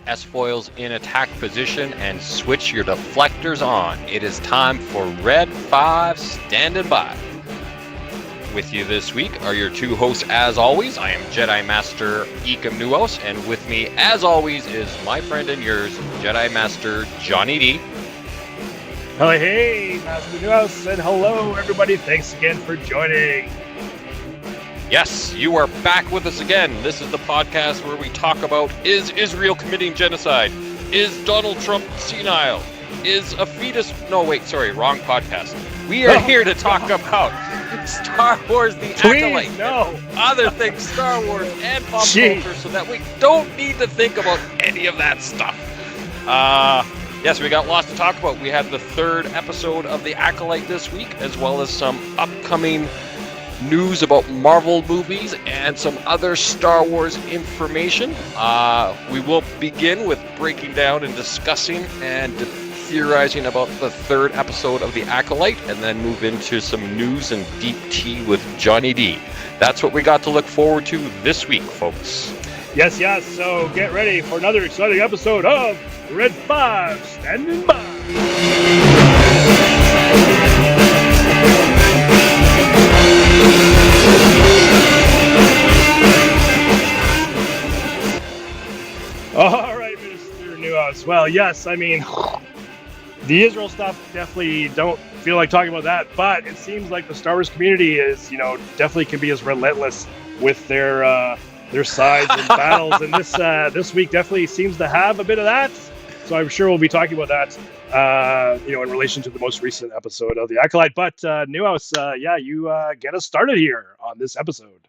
S-foils in attack position and switch your deflectors on. It is time for Red 5 standing by. With you this week are your two hosts as always. I am Jedi Master Ekum Nuos, and with me as always is my friend and yours, Jedi Master Johnny D. Hey, Master Nuos, and hello everybody. Thanks again for joining. Yes, you are back with us again. This is the podcast where we talk about, is Israel committing genocide? Is Donald Trump senile? Is a fetus... No, wait, sorry, wrong podcast. We are here to talk about Star Wars The Acolyte. Other things, Star Wars and pop culture, so that we don't need to think about any of that stuff. Yes, we got lots to talk about. We had the third episode of The Acolyte this week, as well as some upcoming news about Marvel movies and some other Star Wars information. We will begin with breaking down and discussing and theorizing about the third episode of The Acolyte, and then move into some news and deep tea with Johnny D. That's what we got to look forward to this week, folks. Yes, so get ready for another exciting episode of Red 5 Standing By. All right, Mr. Nuos. Well, yes, I mean, the Israel stuff, definitely don't feel like talking about that, but it seems like the Star Wars community is, definitely can be as relentless with their sides and battles, and this week definitely seems to have a bit of that. So I'm sure we'll be talking about that, in relation to the most recent episode of The Acolyte. But Nuos, you get us started here on this episode.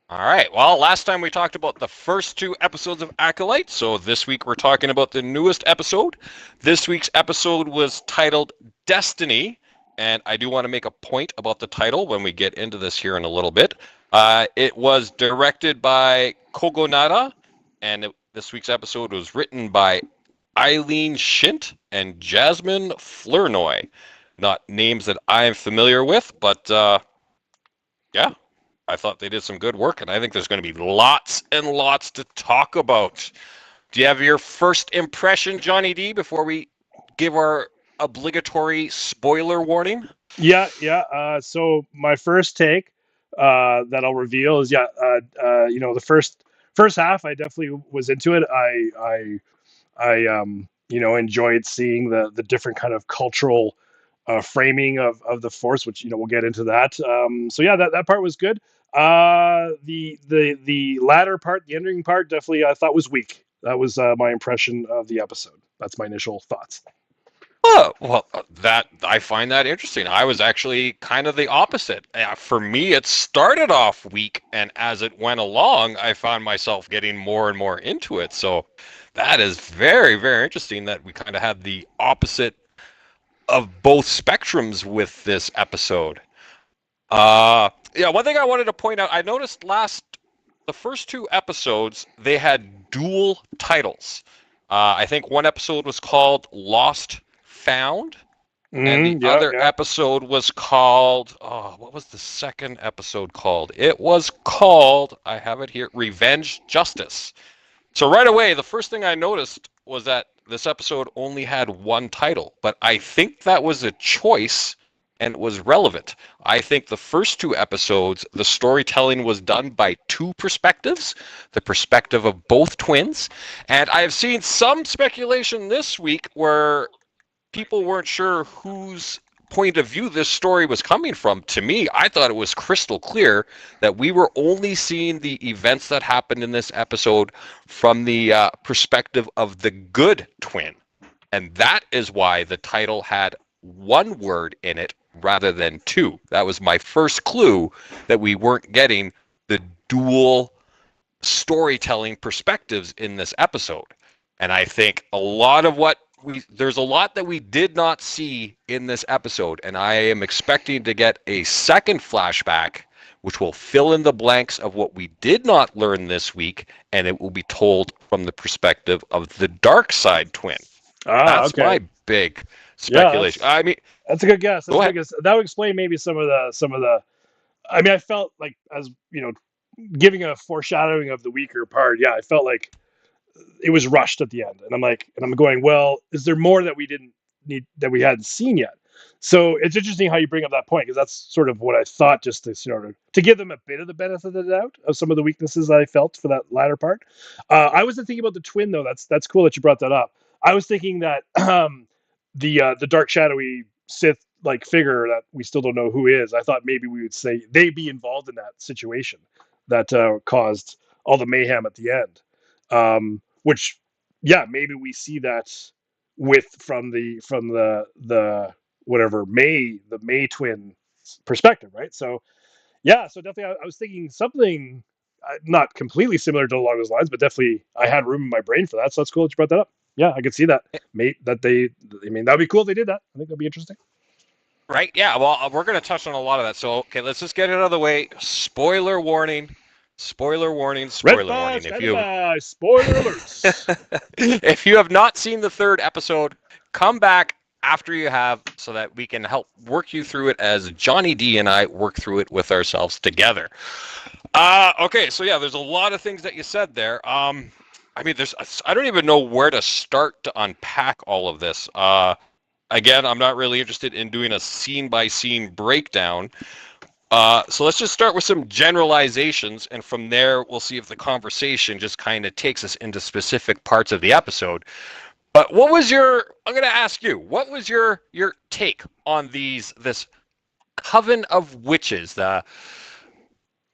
All right. Well, last time we talked about the first two episodes of Acolyte, so this week we're talking about the newest episode. This week's episode was titled Destiny, and I do want to make a point about the title when we get into this here in a little bit. It was directed by Kogonada, and this week's episode was written by Eileen Shint and Jasmine Flournoy. Not names that I am familiar with, but yeah. I thought they did some good work, and I think there's going to be lots and lots to talk about. Do you have your first impression, Johnny D, before we give our obligatory spoiler warning? Yeah. So my first take that I'll reveal is, the first half, I definitely was into it. I enjoyed seeing the different kind of cultural framing of the Force, which we'll get into that. So yeah, that part was good. The latter part, the ending part, definitely I thought was weak. That was my impression of the episode. That's my initial thoughts. Oh, well, that I find that interesting. I was actually kind of the opposite. For me, it started off weak, and as it went along, I found myself getting more and more into it. So that is very, very interesting that we kind of had the opposite of both spectrums with this episode. One thing I wanted to point out, I noticed the first two episodes, they had dual titles. I think one episode was called Lost Found, and the other episode was called, what was the second episode called? It was called, I have it here, Revenge Justice. So right away, the first thing I noticed was that this episode only had one title, but I think that was a choice and it was relevant. I think the first two episodes, the storytelling was done by two perspectives, the perspective of both twins, and I've seen some speculation this week where people weren't sure whose point of view this story was coming from. To me, I thought it was crystal clear that we were only seeing the events that happened in this episode from the perspective of the good twin. And that is why the title had one word in it rather than two. That was my first clue that we weren't getting the dual storytelling perspectives in this episode. And I think there's a lot that we did not see in this episode, and I am expecting to get a second flashback which will fill in the blanks of what we did not learn this week, and it will be told from the perspective of the dark side twin. That's my big Yeah, speculation. I mean, that's a good guess. That's go a ahead. good guess. That would explain maybe some of the. I mean, I felt like, as giving a foreshadowing of the weaker part. Yeah, I felt like it was rushed at the end, and I'm going, well, is there more that we didn't need, that we hadn't seen yet? So it's interesting how you bring up that point, because that's sort of what I thought, just to to give them a bit of the benefit of the doubt of some of the weaknesses that I felt for that latter part. I wasn't thinking about the twin though. That's cool that you brought that up. I was thinking that the dark shadowy Sith like figure that we still don't know who is. I thought maybe we would say they'd be involved in that situation that caused all the mayhem at the end. Which, yeah, maybe we see that from the whatever the May twin perspective, right? So yeah, so definitely I was thinking something not completely similar to along those lines, but definitely I had room in my brain for that. So that's cool that you brought that up. Yeah, I could see that. Mate, that they, I mean, that'd be cool if they did that. I think that'd be interesting. Right? Yeah. Well, we're going to touch on a lot of that. So, okay, let's just get it out of the way. Spoiler warning. Spoiler warning. Red Spoiler by, warning. standing by, spoiler alerts. If you have not seen the third episode, come back after you have, so that we can help work you through it as Johnny D and I work through it with ourselves together. Okay, so yeah, there's a lot of things that you said there. I mean, I don't even know where to start to unpack all of this. Again, I'm not really interested in doing a scene by scene breakdown. So let's just start with some generalizations, and from there we'll see if the conversation just kind of takes us into specific parts of the episode. But what was I'm going to ask you, what was your take on this coven of witches?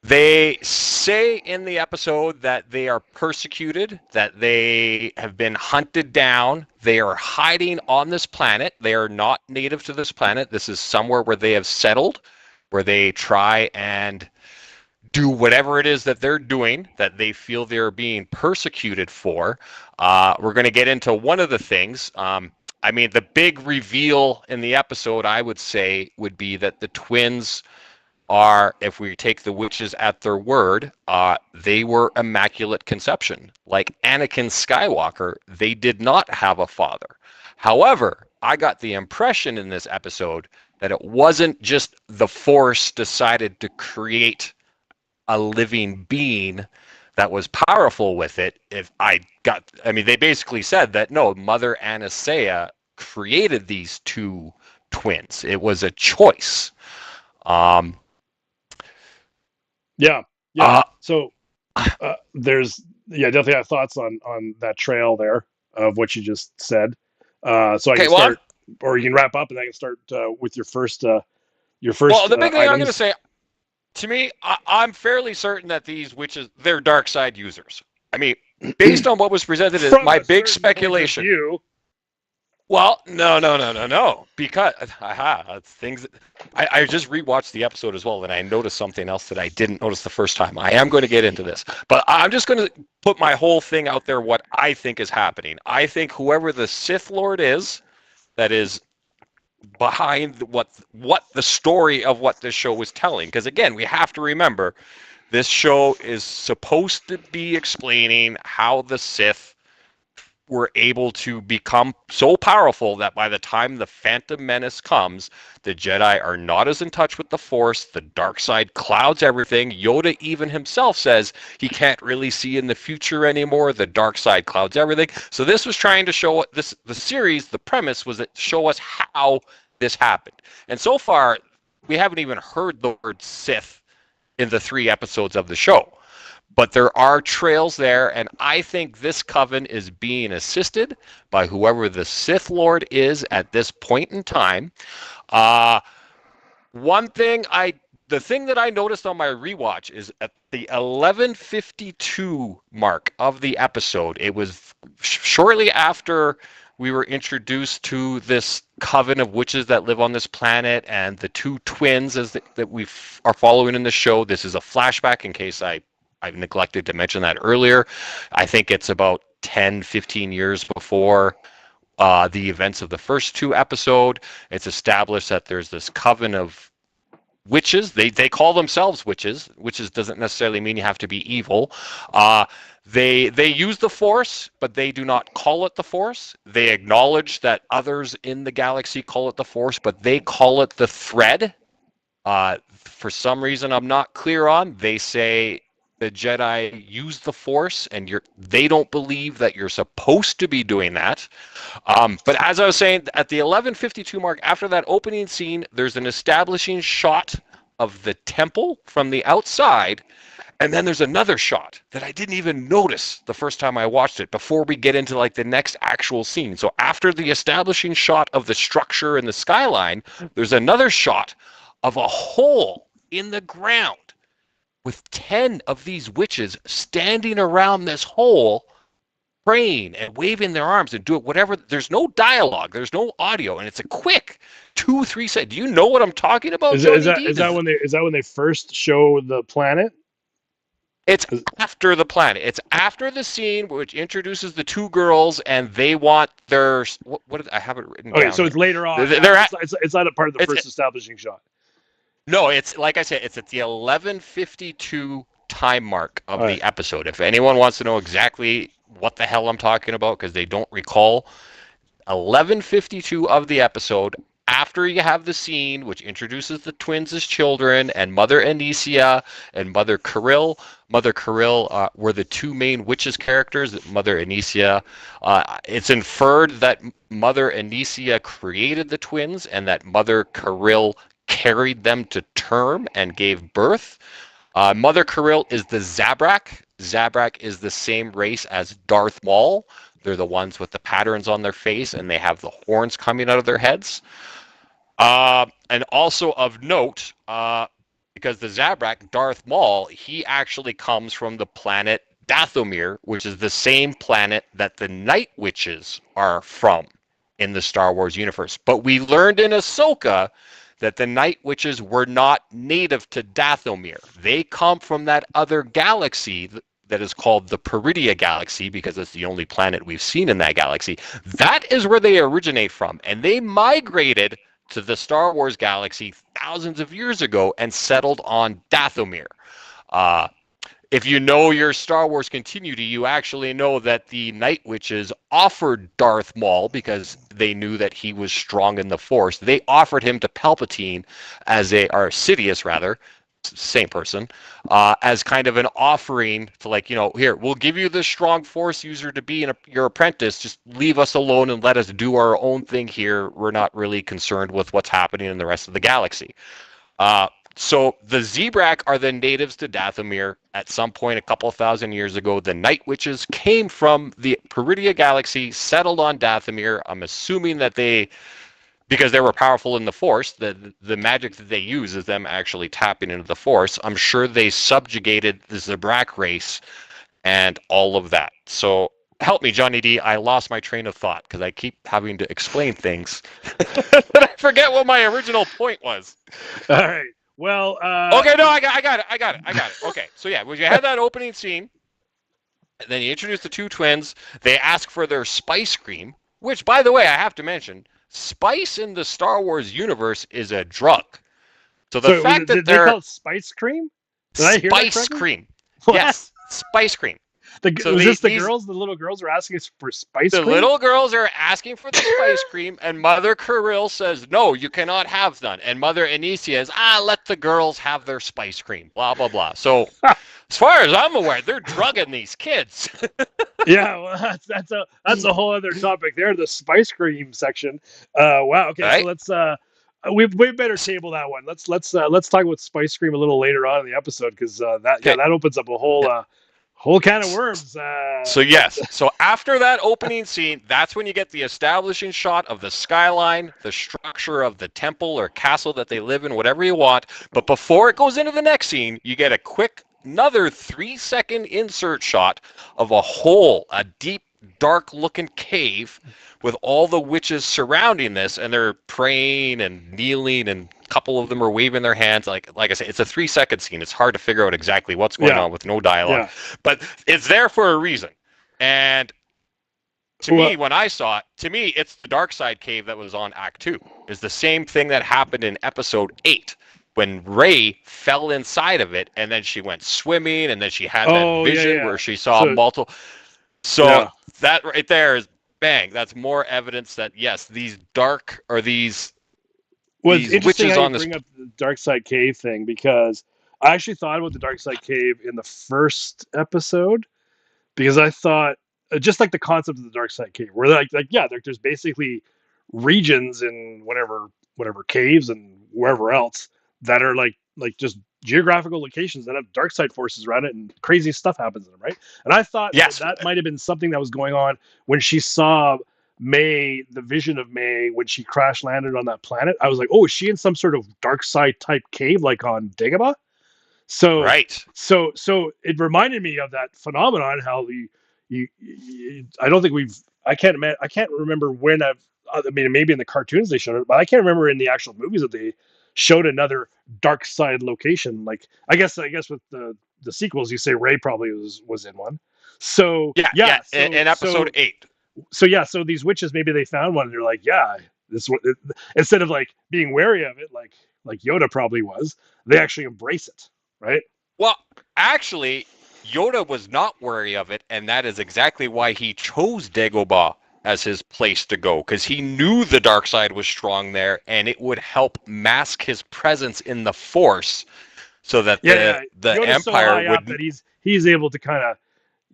They say in the episode that they are persecuted, that they have been hunted down. They are hiding on this planet. They are not native to this planet. This is somewhere where they have settled, where they try and do whatever it is that they're doing that they feel they're being persecuted for. We're going to get into one of the things. I mean, the big reveal in the episode, I would say, would be that the twins are, if we take the witches at their word, they were immaculate conception. Like Anakin Skywalker, they did not have a father. However, I got the impression in this episode that it wasn't just the Force decided to create a living being that was powerful with it. I mean, they basically said that no, Mother Anastasia created these two twins. It was a choice. Yeah, yeah. Uh, So there's, yeah, definitely have thoughts on that trail there of what you just said. So I okay, can well, start, or you can wrap up, and I can start with your first the big thing I'm going to items. say, to me, I'm fairly certain that these witches, they're dark side users. I mean, based on what was presented, is From my a big certain point of speculation. view. Well, no. Because things. I just rewatched the episode as well, and I noticed something else that I didn't notice the first time. I am going to get into this, but I'm just going to put my whole thing out there. What I think is happening. I think whoever the Sith Lord is, that is behind what the story of what this show was telling. Because again, we have to remember, this show is supposed to be explaining how the Sith were able to become so powerful that by the time the Phantom Menace comes, the Jedi are not as in touch with the Force. The dark side clouds everything. Yoda even himself says he can't really see in the future anymore. The dark side clouds everything. So this was trying to show the series, the premise was to show us how this happened. And so far, we haven't even heard the word Sith in the 3 episodes of the show. But there are trails there, and I think this coven is being assisted by whoever the Sith Lord is at this point in time. The thing that I noticed on my rewatch is at the 11:52 mark of the episode, it was shortly after we were introduced to this coven of witches that live on this planet, and the 2 twins that we are following in the show. This is a flashback, in case I've neglected to mention that earlier. I think it's about 10, 15 years before the events of the first 2 episodes. It's established that there's this coven of witches. They call themselves witches. Witches doesn't necessarily mean you have to be evil. They use the Force, but they do not call it the Force. They acknowledge that others in the galaxy call it the Force, but they call it the thread. For some reason I'm not clear on, they say the Jedi use the Force, and they don't believe that you're supposed to be doing that. But as I was saying, at the 11:52 mark, after that opening scene, there's an establishing shot of the temple from the outside, and then there's another shot that I didn't even notice the first time I watched it before we get into like the next actual scene. So after the establishing shot of the structure and the skyline, there's another shot of a hole in the ground with 10 of these witches standing around this hole, praying and waving their arms and doing whatever. There's no dialogue, there's no audio, and it's a quick 2-3 seconds. Do you know what I'm talking about, Is Johnny that D? is that when they first show the planet? It's after the planet. It's after the scene which introduces the two girls, and they want their I have it written down. Okay, so it's later on. It's not a part of the first establishing shot. No, it's like I said, it's at the 11:52 time mark of the episode. If anyone wants to know exactly what the hell I'm talking about because they don't recall, 11:52 of the episode, after you have the scene which introduces the twins as children and Mother Anicia and Mother Kirill. Mother Kirill were the two main witches characters. Mother Anicia, it's inferred that Mother Anicia created the twins and that Mother Kirill carried them to term and gave birth. Mother Kirill is the Zabrak. Zabrak is the same race as Darth Maul. They're the ones with the patterns on their face, and they have the horns coming out of their heads. And also of note, because the Zabrak, Darth Maul, he actually comes from the planet Dathomir, which is the same planet that the Night Witches are from in the Star Wars universe. But we learned in Ahsoka that the Night Witches were not native to Dathomir. They come from that other galaxy that is called the Peridia Galaxy, because it's the only planet we've seen in that galaxy. That is where they originate from, and they migrated to the Star Wars galaxy thousands of years ago and settled on Dathomir. If you know your Star Wars continuity, you actually know that the Night Witches offered Darth Maul, because they knew that he was strong in the Force. They offered him to Palpatine or Sidious rather, same person, as kind of an offering to, like, here, we'll give you this strong Force user to be your apprentice. Just leave us alone and let us do our own thing here. We're not really concerned with what's happening in the rest of the galaxy. So the Zabrak are the natives to Dathomir. At some point a couple of thousand years ago, the Night Witches came from the Peridia Galaxy, settled on Dathomir. I'm assuming that because they were powerful in the Force, the magic that they use is them actually tapping into the Force. I'm sure they subjugated the Zabrak race and all of that. So help me, Johnny D. I lost my train of thought because I keep having to explain things. But I forget what my original point was. All right. Well, okay, no, I got it. Okay, so yeah, you had that opening scene, and then you introduce the two twins. They ask for their spice cream, which, by the way, I have to mention, spice in the Star Wars universe is a drug. So the fact that they call it spice cream? Did I hear that correctly? Spice cream. What? Yes, spice cream. The little girls are asking for spice cream? The little girls are asking for the spice cream, and Mother Kirill says, no, you cannot have none. And Mother Anicia is, let the girls have their spice cream, blah, blah, blah. So as far as I'm aware, they're drugging these kids. Yeah, well, that's a whole other topic there, the spice cream section. Wow, okay, right? So let's we better table that one. Let's talk about spice cream a little later on in the episode, because that opens up a whole can of worms. So after that opening scene, that's when you get the establishing shot of the skyline, the structure of the temple or castle that they live in, whatever you want. But before it goes into the next scene, you get another 3-second insert shot of a hole, a deep, dark-looking cave with all the witches surrounding this, and they're praying and kneeling, and a couple of them are waving their hands. Like I said, it's a 3-second scene. It's hard to figure out exactly what's going on with no dialogue, but it's there for a reason. And to me, when I saw it, it's the Dark Side cave that was on Act 2. It's the same thing that happened in Episode 8. when Rey fell inside of it, and then she went swimming, and then she had that Oh yeah, vision yeah. where she saw So multiple. So yeah. that right there is bang. That's more evidence that yes, these dark or Well, it's these interesting how witches you on this. bring up the Dark Side Cave thing because I actually thought about the Dark Side Cave in the first episode because I thought just like the concept of the Dark Side Cave, where like yeah, there's basically regions in whatever caves and wherever else that are like just geographical locations that have dark side forces around it and crazy stuff happens in them, right? And I thought that Yes, that might have been something that was going on when she saw May, the vision of May when she crash landed on that planet. I was like, oh, is she in some sort of dark side type cave like on Dagobah? So right. so it reminded me of that phenomenon. How I don't think I can't remember when I mean, maybe in the cartoons they showed it, but I can't remember in the actual movies that they showed another dark side location. Like I guess with the sequels, you say Ray probably was in one. So Yeah, yeah. yeah, In episode 8. so these witches maybe they found one and they're like, yeah, this one instead of like being wary of it, like Yoda probably was, they actually embrace it, right? Well, actually, Yoda was not wary of it, and that is exactly why he chose Dagobah as his place to go, because he knew the dark side was strong there, and it would help mask his presence in the Force, so that Yeah, the Yoda's so Empire high up would. that he's able to kind of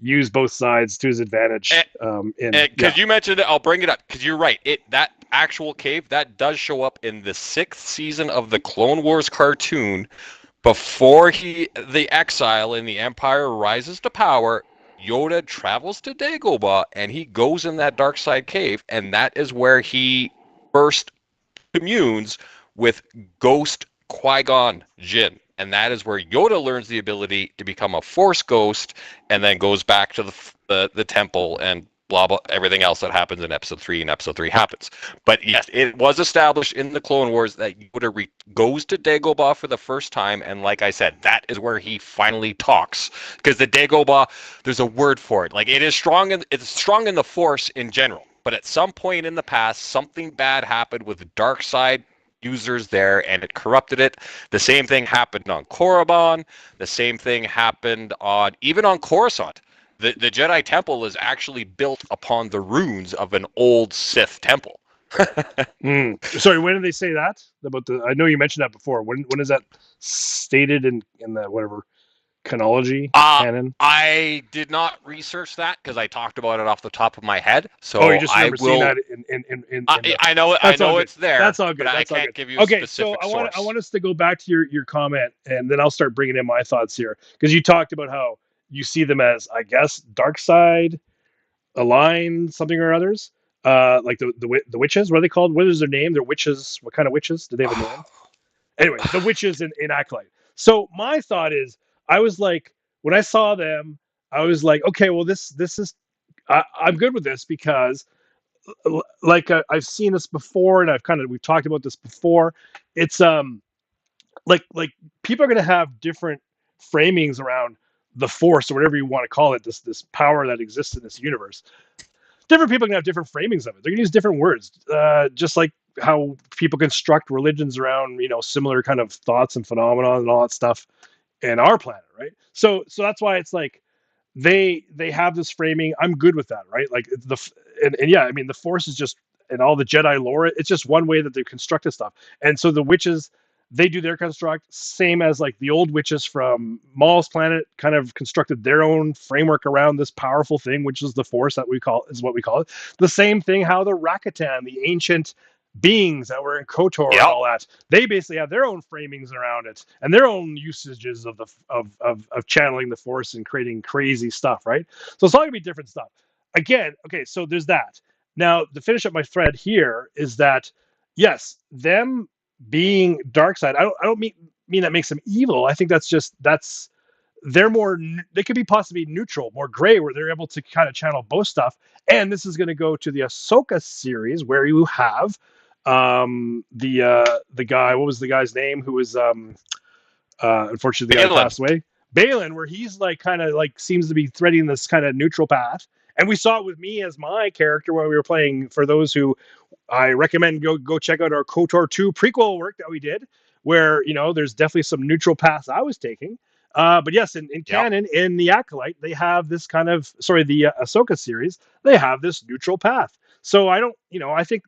use both sides to his advantage. In yeah, Because you mentioned it, I'll bring it up. Because you're right, that actual cave that does show up in the 6th season of the Clone Wars cartoon. Before the exile in the Empire rises to power, Yoda travels to Dagobah and he goes in that dark side cave, and that is where he first communes with Ghost Qui-Gon Jinn. And that is where Yoda learns the ability to become a Force ghost, and then goes back to the temple and blah blah everything else that happens in episode 3, and episode 3 happens. But yes, it was established in the Clone Wars that Yoda goes to Dagobah for the first time, and like I said, that is where he finally talks, because the Dagobah, there's a word for it. Like, it's strong in the Force in general, but at some point in the past, something bad happened with the dark side users there, and it corrupted it. The same thing happened on Korriban. The same thing happened even on Coruscant. The Jedi Temple is actually built upon the ruins of an old Sith temple. Sorry, when did they say that about the? I know you mentioned that before. When is that stated in the whatever chronology Uh, canon? I did not research that because I talked about it off the top of my head. Oh, you So just I remember seeing will. that in the. I That's all know good. it's there, That's all but good. I That's all can't good. give you a Okay, so specific I source. want us to go back to your comment, and then I'll start bringing in my thoughts here because you talked about how you see them as, I guess, dark side aligned something or others. Like the witches. What are they called? What is their name? They're witches. What kind of witches? Do they have a name? Anyway, the witches in Acolyte. So my thought is, I was like, when I saw them, I was like, okay, well, this is I'm good with this because like I've seen this before, and we've talked about this before. It's like people are going to have different framings around the force or whatever you want to call it, this power that exists in this universe. Different people can have different framings of it. They're going to use different words, just like how people construct religions around similar kind of thoughts and phenomena and all that stuff in our planet, right? So that's why it's like they have this framing. I'm good with that, right? Like and yeah, I mean the Force is just, and all the Jedi lore. It's just one way that they constructed stuff, and so the witches, they do their construct same as like the old witches from Maul's planet kind of constructed their own framework around this powerful thing, which is the Force that we call is what we call it. The same thing how the Rakatan, the ancient beings that were in KOTOR and Yep. all that, they basically have their own framings around it and their own usages of the of channeling the Force and creating crazy stuff, right? So it's all gonna be different stuff. Again, okay, so there's that. Now, to finish up my thread here is that yes, them being dark side, I don't mean that makes them evil. I think that's they're more, they could be possibly neutral, more gray, where they're able to kind of channel both stuff. And this is going to go to the Ahsoka series where you have the guy, what was the guy's name who was unfortunately the guy who Balin. passed away, Balin, where he's like kind of like seems to be threading this kind of neutral path. And we saw it with me as my character when we were playing. For those who, I recommend go check out our KOTOR 2 prequel work that we did, where there's definitely some neutral paths I was taking. But yes, in Yep. canon, in the Acolyte, they have this kind of the Ahsoka series. They have this neutral path. So I don't, I think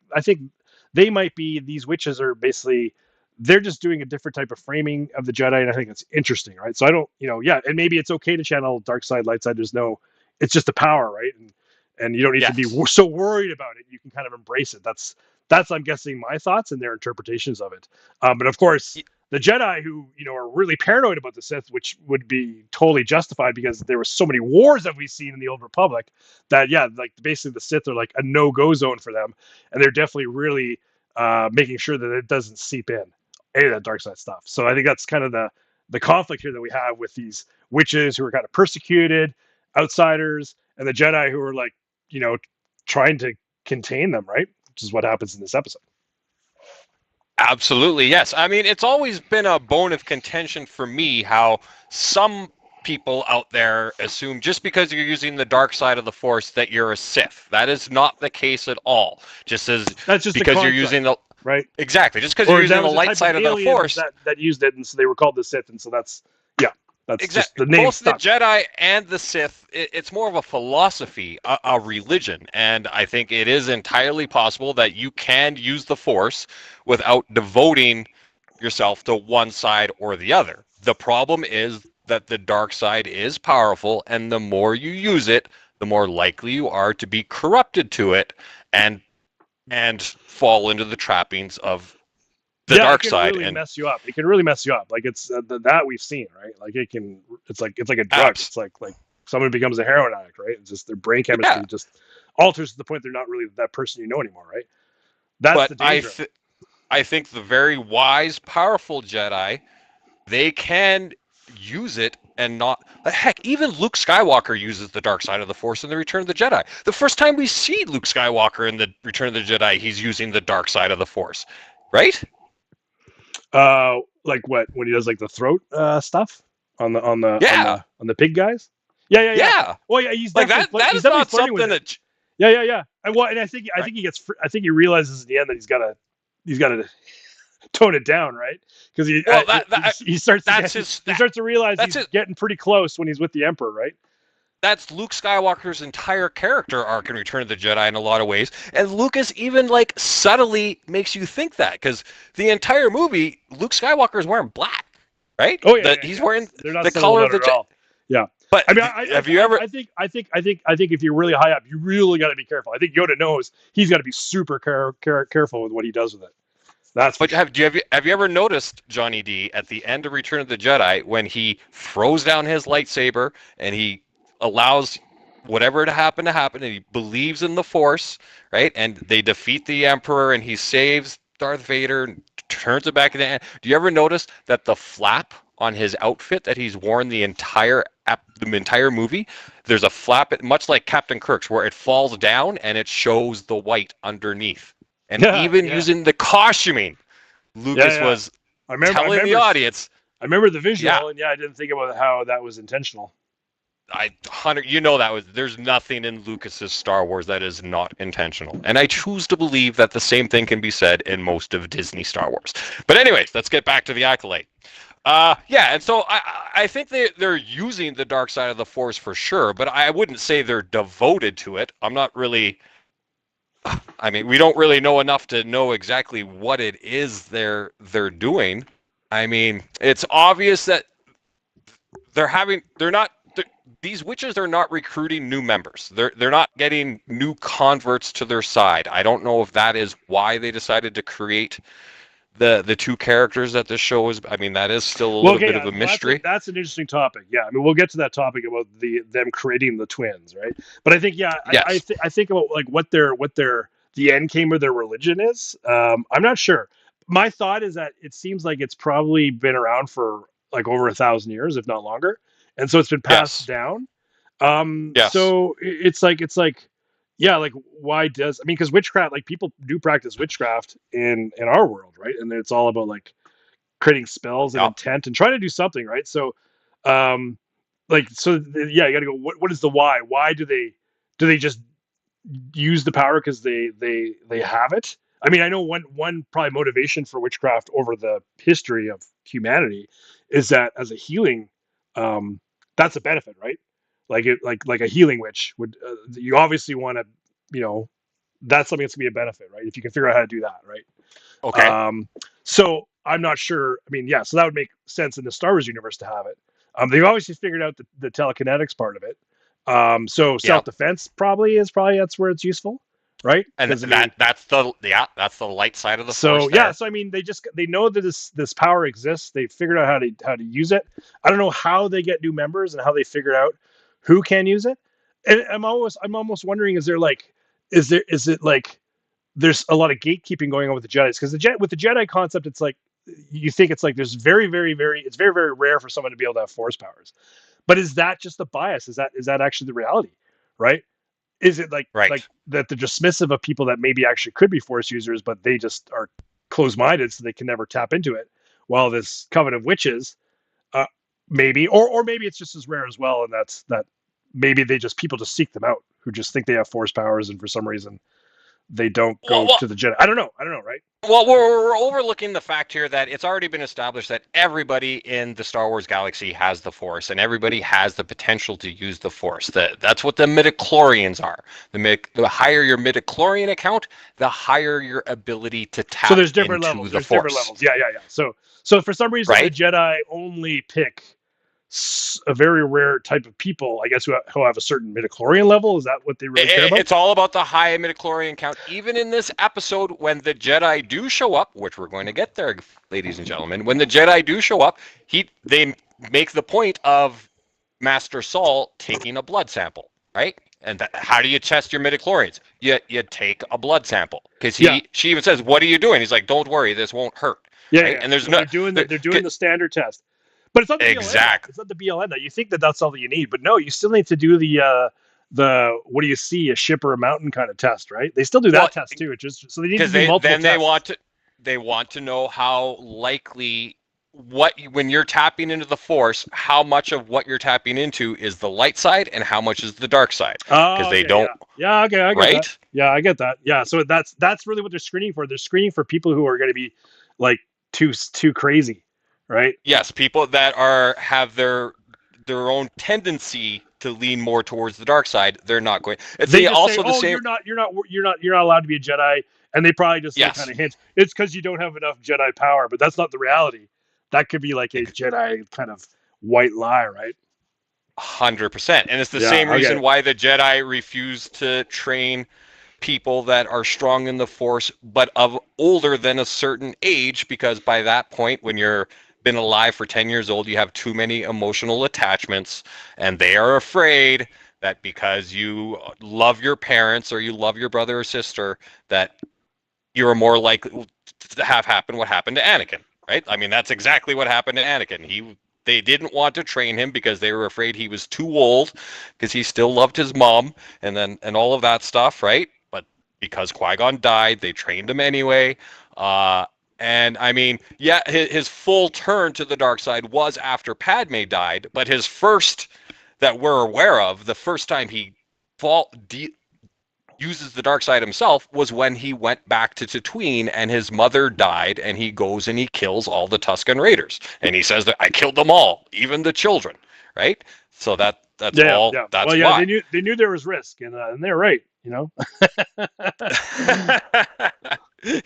they might be, these witches are basically, they're just doing a different type of framing of the Jedi, and I think it's interesting, right? So I don't, yeah, and maybe it's okay to channel dark side, light side. There's no, it's just the power, right? And you don't need to be Yes. so worried about it. You can kind of embrace it. That's I'm guessing my thoughts and their interpretations of it. But of course, the Jedi who are really paranoid about the Sith, which would be totally justified because there were so many wars that we've seen in the Old Republic that like basically the Sith are like a no-go zone for them, and they're definitely really making sure that it doesn't seep in any of that dark side stuff. So I think that's kind of the conflict here that we have with these witches who are kind of persecuted, outsiders, and the Jedi who are like trying to contain them, right? Which is what happens in this episode. Absolutely, yes. I mean, it's always been a bone of contention for me how some people out there assume just because you're using the dark side of the Force that you're a Sith. That is not the case at all. Just as that's just because you're using the right, exactly, just because you're using the light side of the Force that used it, and so they were called the Sith, and so that's exactly. just the name. Both the Jedi and the Sith, it's more of a philosophy, a religion, and I think it is entirely possible that you can use the Force without devoting yourself to one side or the other. The problem is that the dark side is powerful, and the more you use it, the more likely you are to be corrupted to it and fall into the trappings of the dark side. Really mess you up. It can really mess you up. Like it's that we've seen, right? Like it's like a drug. It's like someone becomes a heroin addict, right? It's just their brain chemistry just alters to the point they're not really that person anymore, right? That's the danger. I think the very wise, powerful Jedi, they can use it and not. Heck, even Luke Skywalker uses the dark side of the Force in the Return of the Jedi. The first time we see Luke Skywalker in the Return of the Jedi, he's using the dark side of the Force, right? Like what, when he does like the throat stuff on the pig guys? Yeah. Well, yeah, he's like that. That is not something that. Yeah. And I think he realizes at the end that he's got to tone it down, right? Because he starts to realize he's getting pretty close when he's with the Emperor, right? That's Luke Skywalker's entire character arc in Return of the Jedi in a lot of ways, and Lucas even like subtly makes you think that, because the entire movie, Luke Skywalker is wearing black, right? Oh yeah, he's wearing the color of the Jedi. Yeah, but I mean, have you ever? I think if you're really high up, you really got to be careful. I think Yoda knows he's got to be super careful with what he does with it. That's. But have you ever noticed Johnny D at the end of Return of the Jedi when he throws down his lightsaber and he allows whatever to happen, and he believes in the Force, right? And they defeat the Emperor, and he saves Darth Vader and turns it back in the end. Do you ever notice that the flap on his outfit that he's worn the entire movie, there's a flap, much like Captain Kirk's, where it falls down and it shows the white underneath. And using the costuming, Lucas was telling the audience. I remember the visual, and I didn't think about how that was intentional. There's nothing in Lucas's Star Wars that is not intentional, and I choose to believe that the same thing can be said in most of Disney Star Wars. But anyways, let's get back to the Acolyte. And so I think they're using the dark side of the Force for sure, but I wouldn't say they're devoted to it. I'm not really. I mean, we don't really know enough to know exactly what it is they're doing. I mean, it's obvious that these witches are not recruiting new members. They're not getting new converts to their side. I don't know if that is why they decided to create the two characters that this show is. I mean, that is still a little bit of a mystery. That's an interesting topic. Yeah, I mean, we'll get to that topic about them creating the twins, right? But I think, I think about like what the end game of their religion is. I'm not sure. My thought is that it seems like it's probably been around for like over 1,000 years, if not longer, and so it's been passed down. So it's like. Yeah, like why does because witchcraft, like people do practice witchcraft in our world, right? And it's all about like creating spells and intent and trying to do something, right? So, you got to go. What is the why? Why do they do they just use the power because they have it? I mean, I know one probably motivation for witchcraft over the history of humanity is that as a healing, that's a benefit, right? Like it, like a healing witch would. You obviously want to, you know, that's something that's gonna be a benefit, right? If you can figure out how to do that, right? Okay. So I'm not sure. I mean, yeah, so that would make sense in the Star Wars universe to have it. They've obviously figured out the telekinetics part of it. So Yeah. self defense probably that's where it's useful, right? And Because I mean, that's the light side of the so force yeah, there. so I mean, they know that this power exists. They figured out how to use it. I don't know how they get new members and how they figure out who can use it. And I'm almost wondering, is there like is it like there's a lot of gatekeeping going on with the Jedi's because with the Jedi concept, it's like you think it's like there's it's very very rare for someone to be able to have force powers. But is that just a bias? Is that actually the reality, right? Is it like Right. that they're dismissive of people that maybe actually could be force users, but they just are closed minded, so they can never tap into it? While this coven of witches, uh, maybe, or maybe it's just as rare as well, and that's that. Maybe they just people just seek them out who just think they have force powers, and for some reason they don't Well, go well, to the Jedi. I don't know. I don't know, right? well, we're overlooking the fact here that it's already been established that everybody in the Star Wars galaxy has the Force, and everybody has the potential to use the Force. That's what the midichlorians are. The higher your midichlorian account, the higher your ability to So tap there's different into levels. the There's different Force. levels. Yeah. So for some reason the Right? Jedi only pick a very rare type of people, I guess, who have a certain midichlorian level. Is that what they really care about? It's all about the high midichlorian count. Even in this episode, when the Jedi do show up, which we're going to get there, ladies and gentlemen, when the Jedi do show up, they make the point of Master Saul taking a blood sample, right? And how do you test your midichlorians? You take a blood sample because Yeah, she even says, "What are you doing?" He's like, "Don't worry, this won't hurt." Right? yeah. And there's So no they're doing the standard test, but it's not the BLN though. exact. It's not the BLN though. You think that that's all that you need, but no, you still need to do the what do you see, a ship or a mountain kind of test, right? They still do Well, that test too. It's just so they need to because do multiple they tests. want to know how likely when you're tapping into the force, how much of what you're tapping into is the light side and how much is the dark side, because Oh, they okay, don't. yeah. Okay, I get that. Right. Yeah, I get that. Yeah, so that's really what they're screening for. They're screening for people who are going to be like too crazy, right? Yes, people that have their own tendency to lean more towards the dark side, they're not going. It's They just say, also the "Oh, same. you're not allowed to be a Jedi," and they probably just like kind Yes, of hint it's because you don't have enough Jedi power, but that's not the reality. That could be like a Jedi kind of white lie, right? 100%, and it's the Yeah, same okay. reason why the Jedi refuse to train people that are strong in the force but of older than a certain age, because by that point, when you're been alive for 10 years old, you have too many emotional attachments, and they are afraid that because you love your parents or you love your brother or sister, that you're more likely to have happen what happened to Anakin, right? I mean, that's exactly what happened to Anakin. They didn't want to train him because they were afraid he was too old, because he still loved his mom and all of that stuff, right? But because Qui-Gon died, they trained him anyway. And I mean, yeah, his full turn to the dark side was after Padme died, but his first that we're aware of, the first time he fall uses the dark side himself, was when he went back to Tatooine and his mother died, and he goes and he kills all the Tusken Raiders, and he says that I killed them all, even the children, right? So Yeah. Well, that's yeah, why. they knew there was risk, and they're right.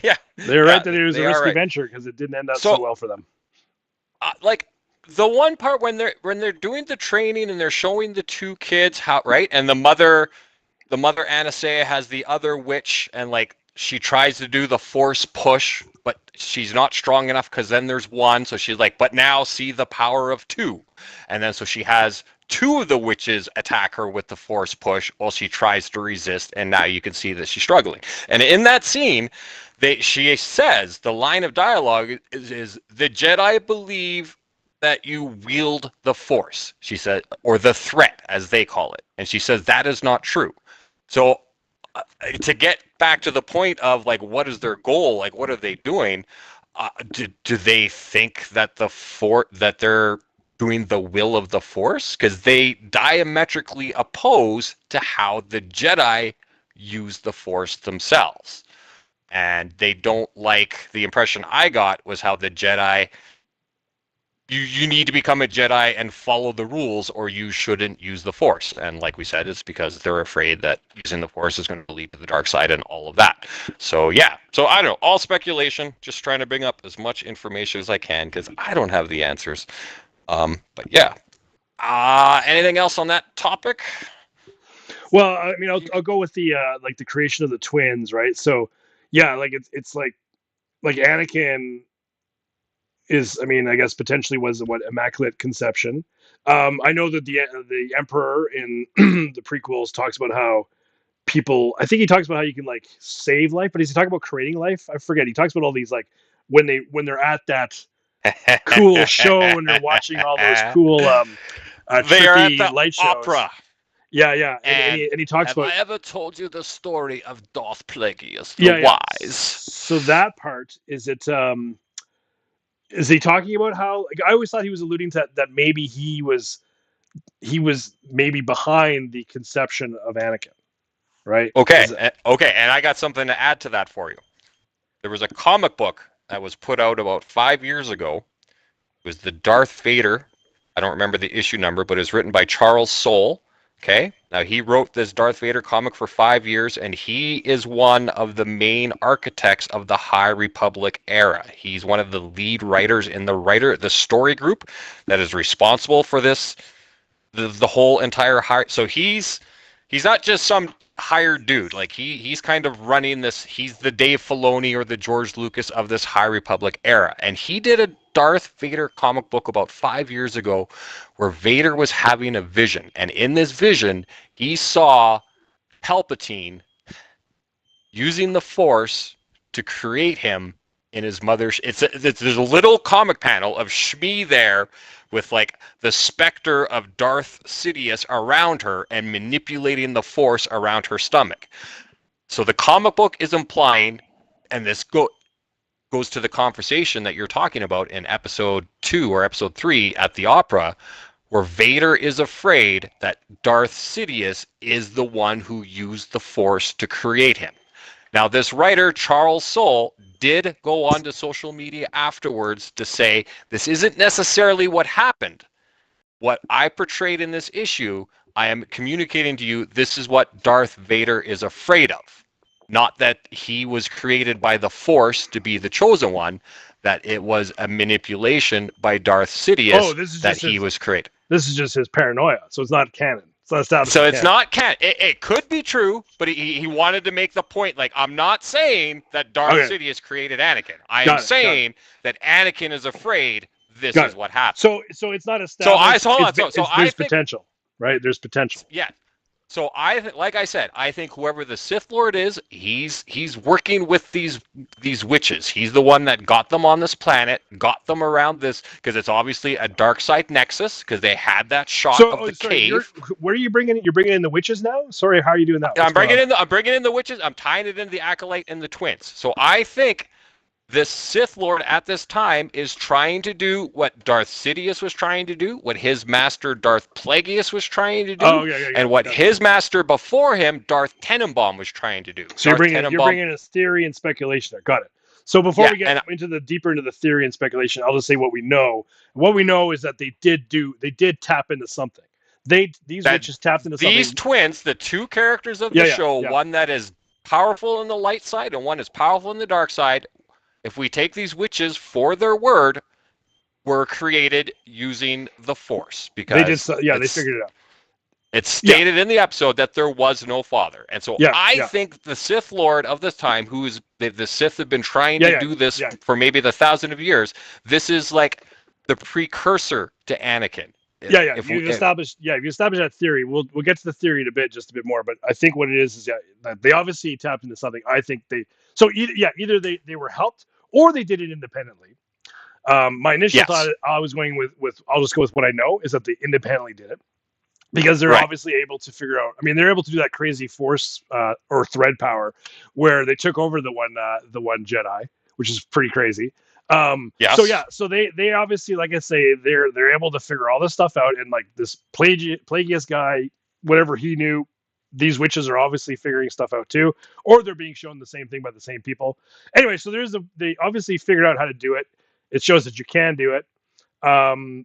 Yeah, They're right yeah, that it was a they are risky right. venture because it didn't end up so So well for them. like the one part when they're doing the training and they're showing the two kids how, right, and the mother Anastasia has the other witch, and like she tries to do the force push, but she's not strong enough because then there's one. So she's like, but now see the power of two. And then so she has two of the witches attack her with the force push while she tries to resist. And now you can see that she's struggling. And in that scene, she says the line of dialogue is the Jedi believe that you wield the force, she said, or the threat as they call it. And she says that is not true. So to get back to the point of like, what is their goal? Like, what are they doing? Do they think that that they're doing the will of the Force, because they diametrically oppose to how the Jedi use the Force themselves. And they don't like, the impression I got was how the Jedi, you need to become a Jedi and follow the rules, or you shouldn't use the Force. And like we said, it's because they're afraid that using the Force is going to lead to the dark side and all of that. So yeah, so I don't know, all speculation, just trying to bring up as much information as I can because I don't have the answers. But yeah, anything else on that topic? Well, I mean, I'll go with the like the creation of the twins, right? So, yeah, like it's like Anakin is, I mean, I guess potentially was what immaculate conception. I know that the Emperor in the prequels talks about how people. I think he talks about how you can like save life, but is he talking about creating life? I forget. He talks about all these like when they're at that cool show and they're watching all those cool They are at trippy the light shows. opera. Yeah, yeah, And and he talks have about I ever told you the story of Darth Plagueis the yeah, yeah. Wise? So that part is he talking about how like I always thought he was alluding to that maybe he was maybe behind the conception of Anakin, right? Okay, Is it, okay, and I got something to add to that for you. There was a comic book that was put out about 5 years ago. It was the Darth Vader. I don't remember the issue number, but it was written by Charles Soule. Okay, now he wrote this Darth Vader comic for 5 years, and he is one of the main architects of the High Republic era. He's one of the lead writers in the story group that is responsible for this, the whole entire high. So he's not just some hired dude. Like he's kind of running this. He's the Dave Filoni or the George Lucas of this High Republic era, and he did a Darth Vader comic book about 5 years ago, where Vader was having a vision, and in this vision, he saw Palpatine using the Force to create him in his mother's. There's a little comic panel of Shmi there with like the specter of Darth Sidious around her and manipulating the Force around her stomach. So the comic book is implying, and this goes to the conversation that you're talking about in episode 2 or episode 3 at the opera, where Vader is afraid that Darth Sidious is the one who used the Force to create him. Now, this writer, Charles Soule, did go on to social media afterwards to say this isn't necessarily what happened. What I portrayed in this issue, I am communicating to you, this is what Darth Vader is afraid of. Not that he was created by the Force to be the chosen one, that it was a manipulation by Darth Sidious that he was created. This is just his paranoia, so it's not canon. It's not established. So it's not canon. It could be true, but he wanted to make the point, like, I'm not saying that Darth Sidious created Anakin. I am saying that Anakin is afraid this is what happened. So it's not established. There's potential, right? There's potential. Yeah. So like I said, I think whoever the Sith Lord is, he's working with these witches. He's the one that got them on this planet, got them around this, because it's obviously a dark side nexus, because they had that shot of the cave. Where are you bringing it? You're bringing in the witches now? Sorry, how are you doing that? I'm bringing in the witches. I'm tying it in the Acolyte and the twins. So I think this Sith Lord at this time is trying to do what Darth Sidious was trying to do, what his master Darth Plagueis was trying to do, and what his master before him, Darth Tenenbaum, was trying to do. So you're bringing in a theory and specation there. Got it. So before we get deeper into the theory and speculation, I'll just say what we know. What we know is that they did tap into something. These witches tapped into something. These twins, the two characters of the show, one that is powerful in the light side and one is powerful in the dark side. If we take these witches for their word, were created using the Force, because they figured it out. It's stated in the episode that there was no father, and so I think the Sith Lord of this time, who is the Sith, have been trying to do this for maybe the 1,000 of years. This is like the precursor to Anakin. If you establish that theory, we'll get to the theory in a bit, just a bit more. But I think what it is that they obviously tapped into something. I think either they were helped or they did it independently. My initial thought, I was going with I'll just go with what I know, is that they independently did it, because they're obviously able to figure out. I mean, they're able to do that crazy Force or thread power where they took over the one Jedi, which is pretty crazy. So Yes. yeah, so they obviously, like I say, they're able to figure all this stuff out, and like this Plagius guy, whatever he knew, these witches are obviously figuring stuff out too, or they're being shown the same thing by the same people. Anyway, so they obviously figured out how to do it. It shows that you can do it.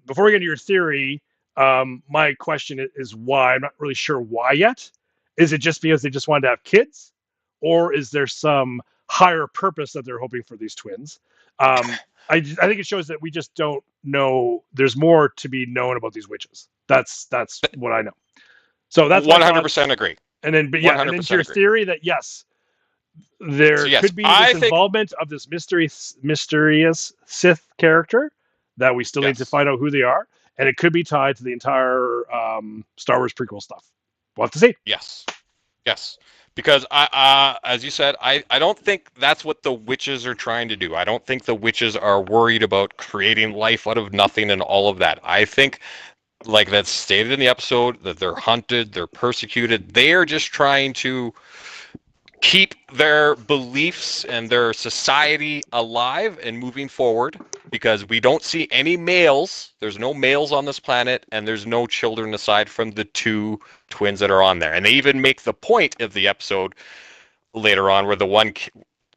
Before we get into your theory, my question is why. I'm not really sure why yet. Is it just because they just wanted to have kids, or is there some higher purpose that they're hoping for these twins? I think it shows that we just don't know. There's more to be known about these witches. That's what I know. So that's my thoughts. 100% agree. And then, but yeah, and then to 100% your agree. theory that yes, So there yes, could be I this think involvement of this mysterious Sith character that we still need to yes. find out who they are, and it could be tied to the entire Star Wars prequel stuff. We'll have to see. Yes. Yes. Because as you said, I don't think that's what the witches are trying to do. I don't think the witches are worried about creating life out of nothing and all of that. I think, like that's stated in the episode, that they're hunted, they're persecuted. They are just trying to keep their beliefs and their society alive and moving forward, because we don't see any males. There's no males on this planet, and there's no children aside from the two twins that are on there. And they even make the point of the episode later on where the one,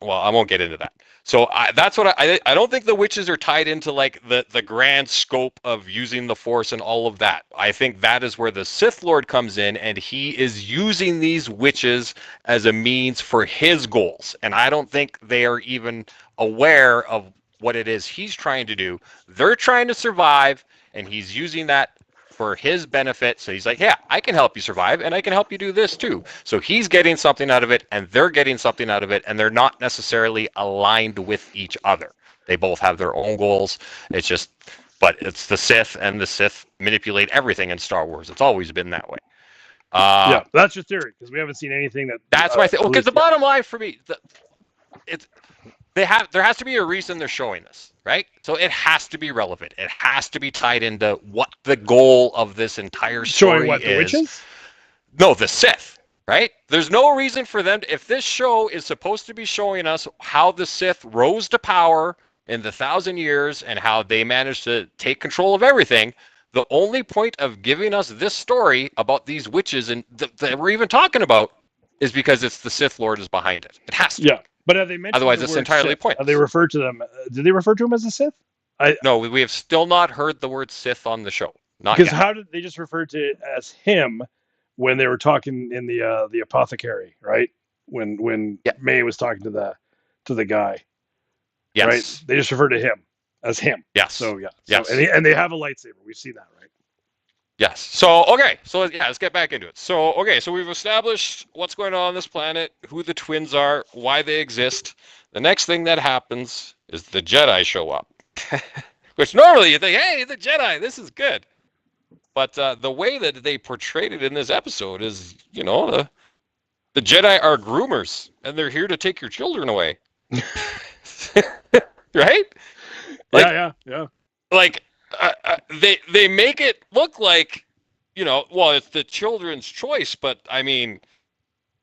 well, I won't get into that. So that's what I don't think the witches are tied into like the grand scope of using the Force and all of that. I think that is where the Sith Lord comes in, and he is using these witches as a means for his goals. And I don't think they are even aware of what it is he's trying to do. They're trying to survive, and he's using that for his benefit. So he's like, yeah, I can help you survive, and I can help you do this too. So he's getting something out of it, and they're getting something out of it, and they're not necessarily aligned with each other. They both have their own goals. It's just, but it's the Sith, and the Sith manipulate everything in Star Wars. It's always been that way. Yeah, that's your theory because we haven't seen anything that. That's my thing. Because the bottom line for me, it's there has to be a reason they're showing this, right? So it has to be relevant. It has to be tied into what the goal of this entire story showing what is. the witches? No, the Sith, right? There's no reason for them if this show is supposed to be showing us how the Sith rose to power in the 1,000 years and how they managed to take control of everything. The only point of giving us this story about these witches and that we're even talking about is because it's the Sith Lord is behind it. It has to. Yeah. But have they mentioned otherwise the it's word entirely Sith? pointless. Have they referred to them? Did they refer to him as a Sith? No, we have still not heard the word Sith on the show. Not because yet. how did they just refer to it as him when they were talking in the apothecary, right? When May was talking to the guy, Yes. right? They just refer to him as him. Yes. So yeah. Yes. And they have a lightsaber. We've seen that, right? Yes. So, okay. So, yeah, let's get back into it. So, okay. So, we've established what's going on this planet, who the twins are, why they exist. The next thing that happens is the Jedi show up. Which normally you think, hey, the Jedi, this is good. But the way that they portrayed it in this episode is, the Jedi are groomers, and they're here to take your children away. Right? Yeah. Like, they make it look like, well, it's the children's choice, but I mean,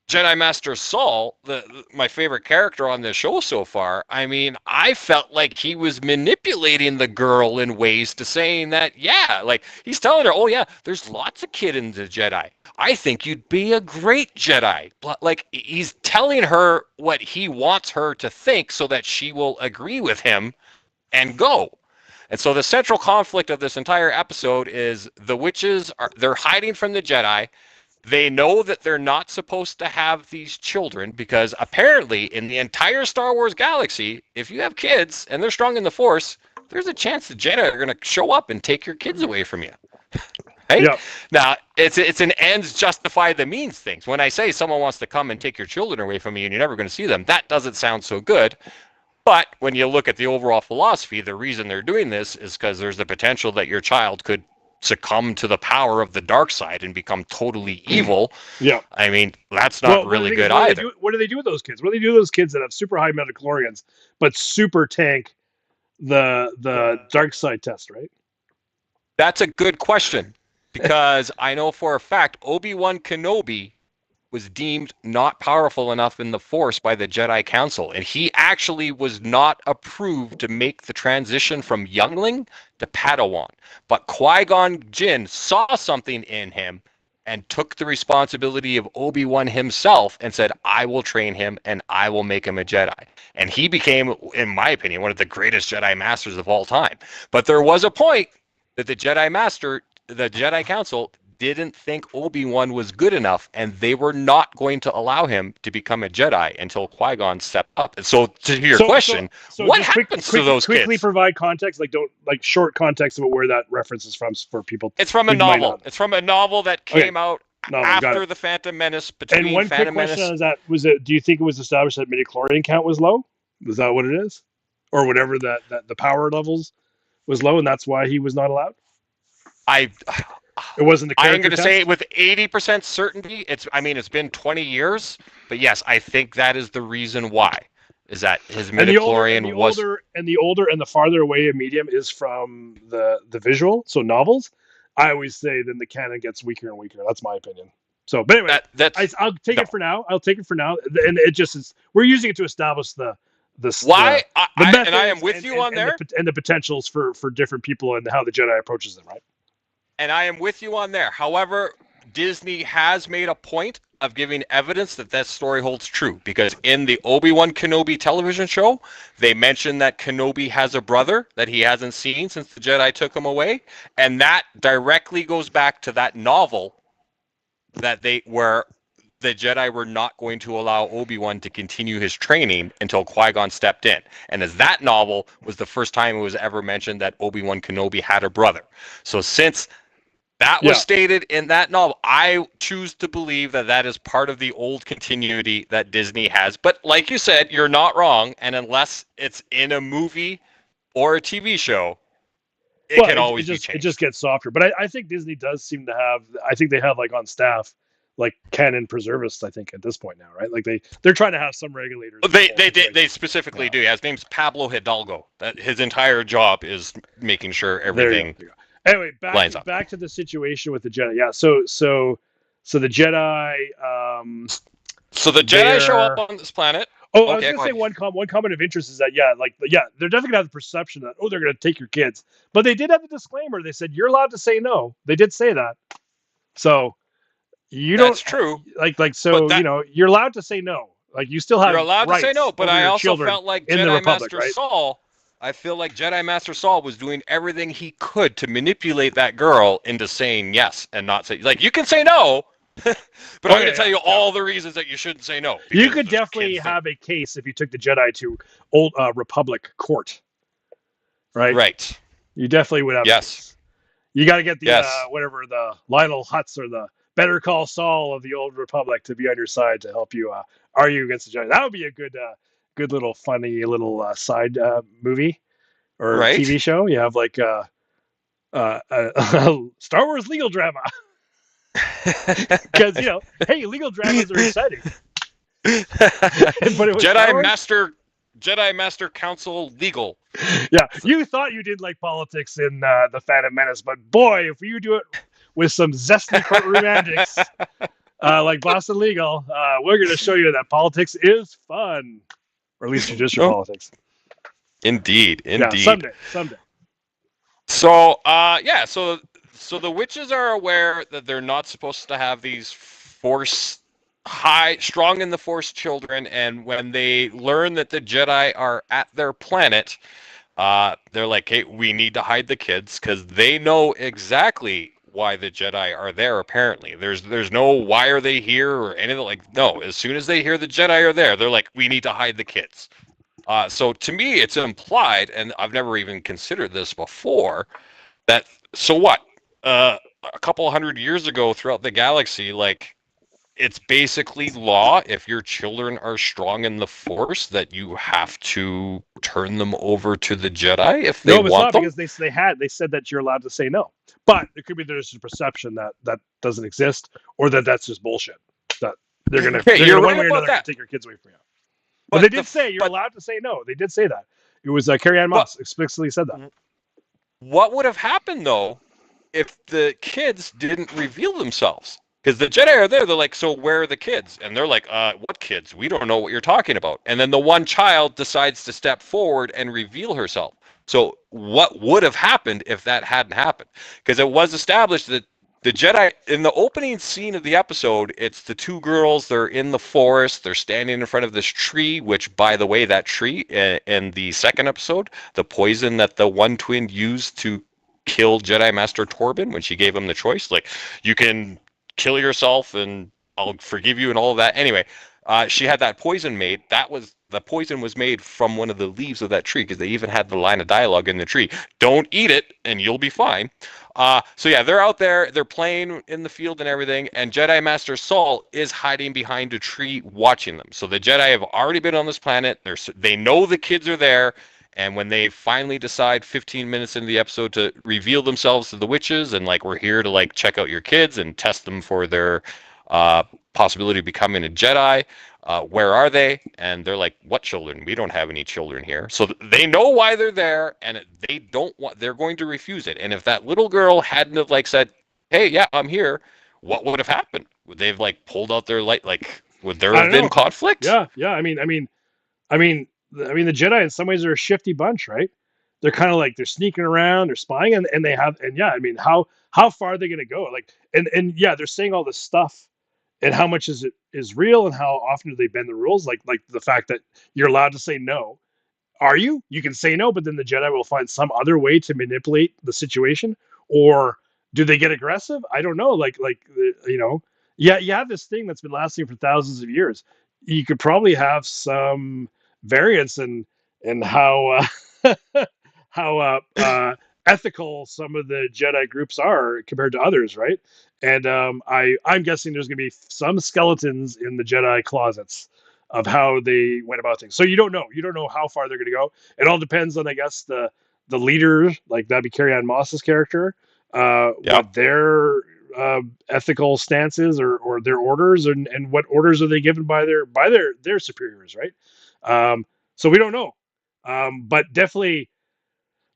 Jedi Master Saul, my favorite character on this show so far, I mean, I felt like he was manipulating the girl in ways to saying that, yeah, like he's telling her, oh yeah, there's lots of kids in the Jedi. I think you'd be a great Jedi. Like he's telling her what he wants her to think so that she will agree with him and go. And so the central conflict of this entire episode is the witches they're hiding from the Jedi. They know that they're not supposed to have these children because apparently in the entire Star Wars galaxy, if you have kids and they're strong in the Force, there's a chance the Jedi are going to show up and take your kids away from you. Right? Yeah. Now, it's an ends justify the means things. When I say someone wants to come and take your children away from you and you're never going to see them, that doesn't sound so good. But when you look at the overall philosophy, the reason they're doing this is because there's the potential that your child could succumb to the power of the dark side and become totally evil. Yeah. I mean, that's not really good either. What do they do with those kids? What do they do with those kids that have super high metachlorians but super tank the dark side test, right? That's a good question because I know for a fact Obi-Wan Kenobi was deemed not powerful enough in the Force by the Jedi Council, and he actually was not approved to make the transition from youngling to Padawan. But Qui-Gon Jinn saw something in him and took the responsibility of Obi-Wan himself and said, I will train him and I will make him a Jedi. And he became, in my opinion, one of the greatest Jedi Masters of all time. But there was a point that the Jedi Council didn't think Obi-Wan was good enough, and they were not going to allow him to become a Jedi until Qui-Gon stepped up. And so, to your question, what happens to those kids? Quickly provide context, like short context about where that reference is from for people. It's from a novel. It's from a novel that came out after the Phantom Menace. Between and one Phantom quick question on that do you think it was established that midichlorian count was low? Is that what it is, or whatever that the power levels was low, and that's why he was not allowed? It wasn't the character I'm going to test? say with 80% certainty, it's been 20 years, but yes, I think that is the reason why, is that his midichlorian was... The older and the farther away a medium is from the visual, so novels, I always say then the canon gets weaker and weaker. That's my opinion. So, but anyway, I'll take it for now. And it just is, we're using it to establish the why, methods, and I am with you on there. And the potentials for different people and how the Jedi approaches them, right? And I am with you on there. However, Disney has made a point of giving evidence that story holds true, because in the Obi-Wan Kenobi television show, they mention that Kenobi has a brother that he hasn't seen since the Jedi took him away, and that directly goes back to that novel where the Jedi were not going to allow Obi-Wan to continue his training until Qui-Gon stepped in. And as that novel was the first time it was ever mentioned that Obi-Wan Kenobi had a brother. So since that was stated in that novel, I choose to believe that is part of the old continuity that Disney has. But like you said, you're not wrong. And unless it's in a movie or a TV show, it can always be changed. It just gets softer. But I think Disney does seem to have, I think they have like on staff, like canon preservists, I think at this point now, right? Like they're trying to have some regulators. They specifically do. His name's Pablo Hidalgo. That his entire job is making sure everything... Anyway, back to the situation with the Jedi. Yeah, so the Jedi. So the Jedi show up on this planet. Oh, I was going to say one comment of interest is that they're definitely going to have the perception that they're going to take your kids, but they did have a disclaimer. They said you're allowed to say no. They did say that. So that's true. You're allowed to say no. Like you still have. You're allowed to say no, but I also felt like Jedi Master Saul. I feel like Jedi Master Saul was doing everything he could to manipulate that girl into saying yes and not say... Like, you can say no, but I'm going to tell you all the reasons that you shouldn't say no. You could definitely have a case if you took the Jedi to old Republic court, right? Right. You definitely would have. Yes. You got to get the the Lionel Hutz or the Better Call Saul of the Old Republic to be on your side to help you argue against the Jedi. That would be a good little funny little side movie or TV show. You have like Star Wars legal drama because hey, legal dramas are exciting. But it was Jedi Master Council legal. Yeah, you thought you did like politics in the Phantom Menace, but boy, if you do it with some zesty courtroom antics like Boston Legal, we're going to show you that politics is fun. Or at least judicial politics. Indeed. Yeah, someday. So, so the witches are aware that they're not supposed to have these strong in the Force children, and when they learn that the Jedi are at their planet, they're like, hey, we need to hide the kids, because they know exactly why the Jedi are there, apparently. There's no why are they here or anything like... No, as soon as they hear the Jedi are there, they're like, we need to hide the kids. So to me, it's implied, and I've never even considered this before, that, so what? A couple 100 years ago throughout the galaxy, like, it's basically law, if your children are strong in the Force, that you have to turn them over to the Jedi if they want them? No, it's not, because they said that you're allowed to say no. But it could be there's a perception that doesn't exist, or that's just bullshit. That they're going to one way or another take your kids away from you. But they did say you're allowed to say no. They did say that. It was Carrie-Anne Moss explicitly said that. What would have happened, though, if the kids didn't reveal themselves? Because the Jedi are there, they're like, so where are the kids? And they're like, what kids? We don't know what you're talking about. And then the one child decides to step forward and reveal herself. So what would have happened if that hadn't happened? Because it was established that the Jedi, in the opening scene of the episode, it's the two girls, they're in the forest, they're standing in front of this tree, which, by the way, that tree in the second episode, the poison that the one twin used to kill Jedi Master Torben when she gave him the choice, like, you can kill yourself and I'll forgive you and all of that. Anyway, she had that poison made. The poison was made from one of the leaves of that tree because they even had the line of dialogue in the tree. Don't eat it and you'll be fine. So yeah, they're out there, they're playing in the field and everything, and Jedi Master Saul is hiding behind a tree watching them. So the Jedi have already been on this planet. They know the kids are there, and when they finally decide 15 minutes into the episode to reveal themselves to the witches and like, we're here to like check out your kids and test them for their possibility of becoming a Jedi, where are they? And they're like, what children? We don't have any children here. So they know why they're there, and they don't want, they're going to refuse it. And if that little girl hadn't have like said, hey, yeah, I'm here, what would have happened? Would they've like pulled out their light? Like, would there I have don't been know. conflict? Yeah. The Jedi in some ways are a shifty bunch, right? They're kind of like they're sneaking around, they're spying, and they have, and yeah, I mean, how far are they going to go? Like, and yeah, they're saying all this stuff, and how much is real, and how often do they bend the rules? Like the fact that you're allowed to say no. Are you? You can say no, but then the Jedi will find some other way to manipulate the situation, or do they get aggressive? I don't know. Yeah, you have this thing that's been lasting for thousands of years. You could probably have some variance in how how ethical some of the Jedi groups are compared to others, right? And I'm guessing there's going to be some skeletons in the Jedi closets of how they went about things. So you don't know. You don't know how far they're going to go. It all depends on, I guess, the leader, like that'd be Carrie-Anne Moss's character, Yep. what their ethical stances or their orders, and what orders are they given by their superiors, right? So we don't know, but definitely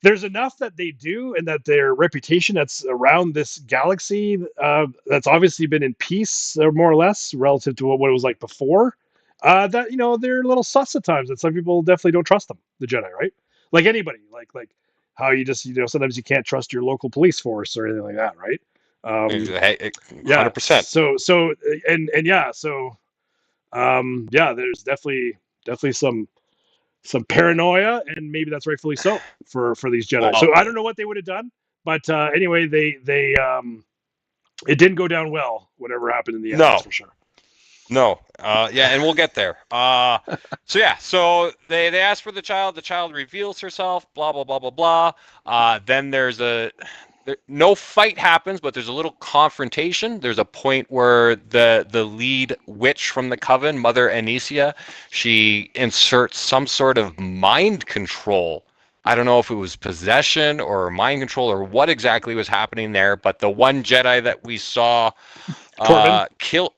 there's enough that they do, and that their reputation that's around this galaxy, that's obviously been in peace, or more or less, relative to what it was like before. That they're a little sus at times, and some people definitely don't trust them, the Jedi, right? Like anybody, like how you just sometimes you can't trust your local police force or anything like that, right? Hey, Yeah. 100%. And yeah, yeah, there's definitely some paranoia, and maybe that's rightfully so for these Jedi. Well, So I don't know what they would have done, but anyway, they it didn't go down well. Whatever happened in the end, that's no. for sure. No, yeah, and we'll get there. So yeah, so they ask for the child reveals herself, blah blah blah blah blah. Then no fight happens, but there's a little confrontation. There's a point where the lead witch from the coven, Mother Anicia, she inserts some sort of mind control. I don't know if it was possession or mind control or what exactly was happening there, but the one Jedi that we saw Torben. kill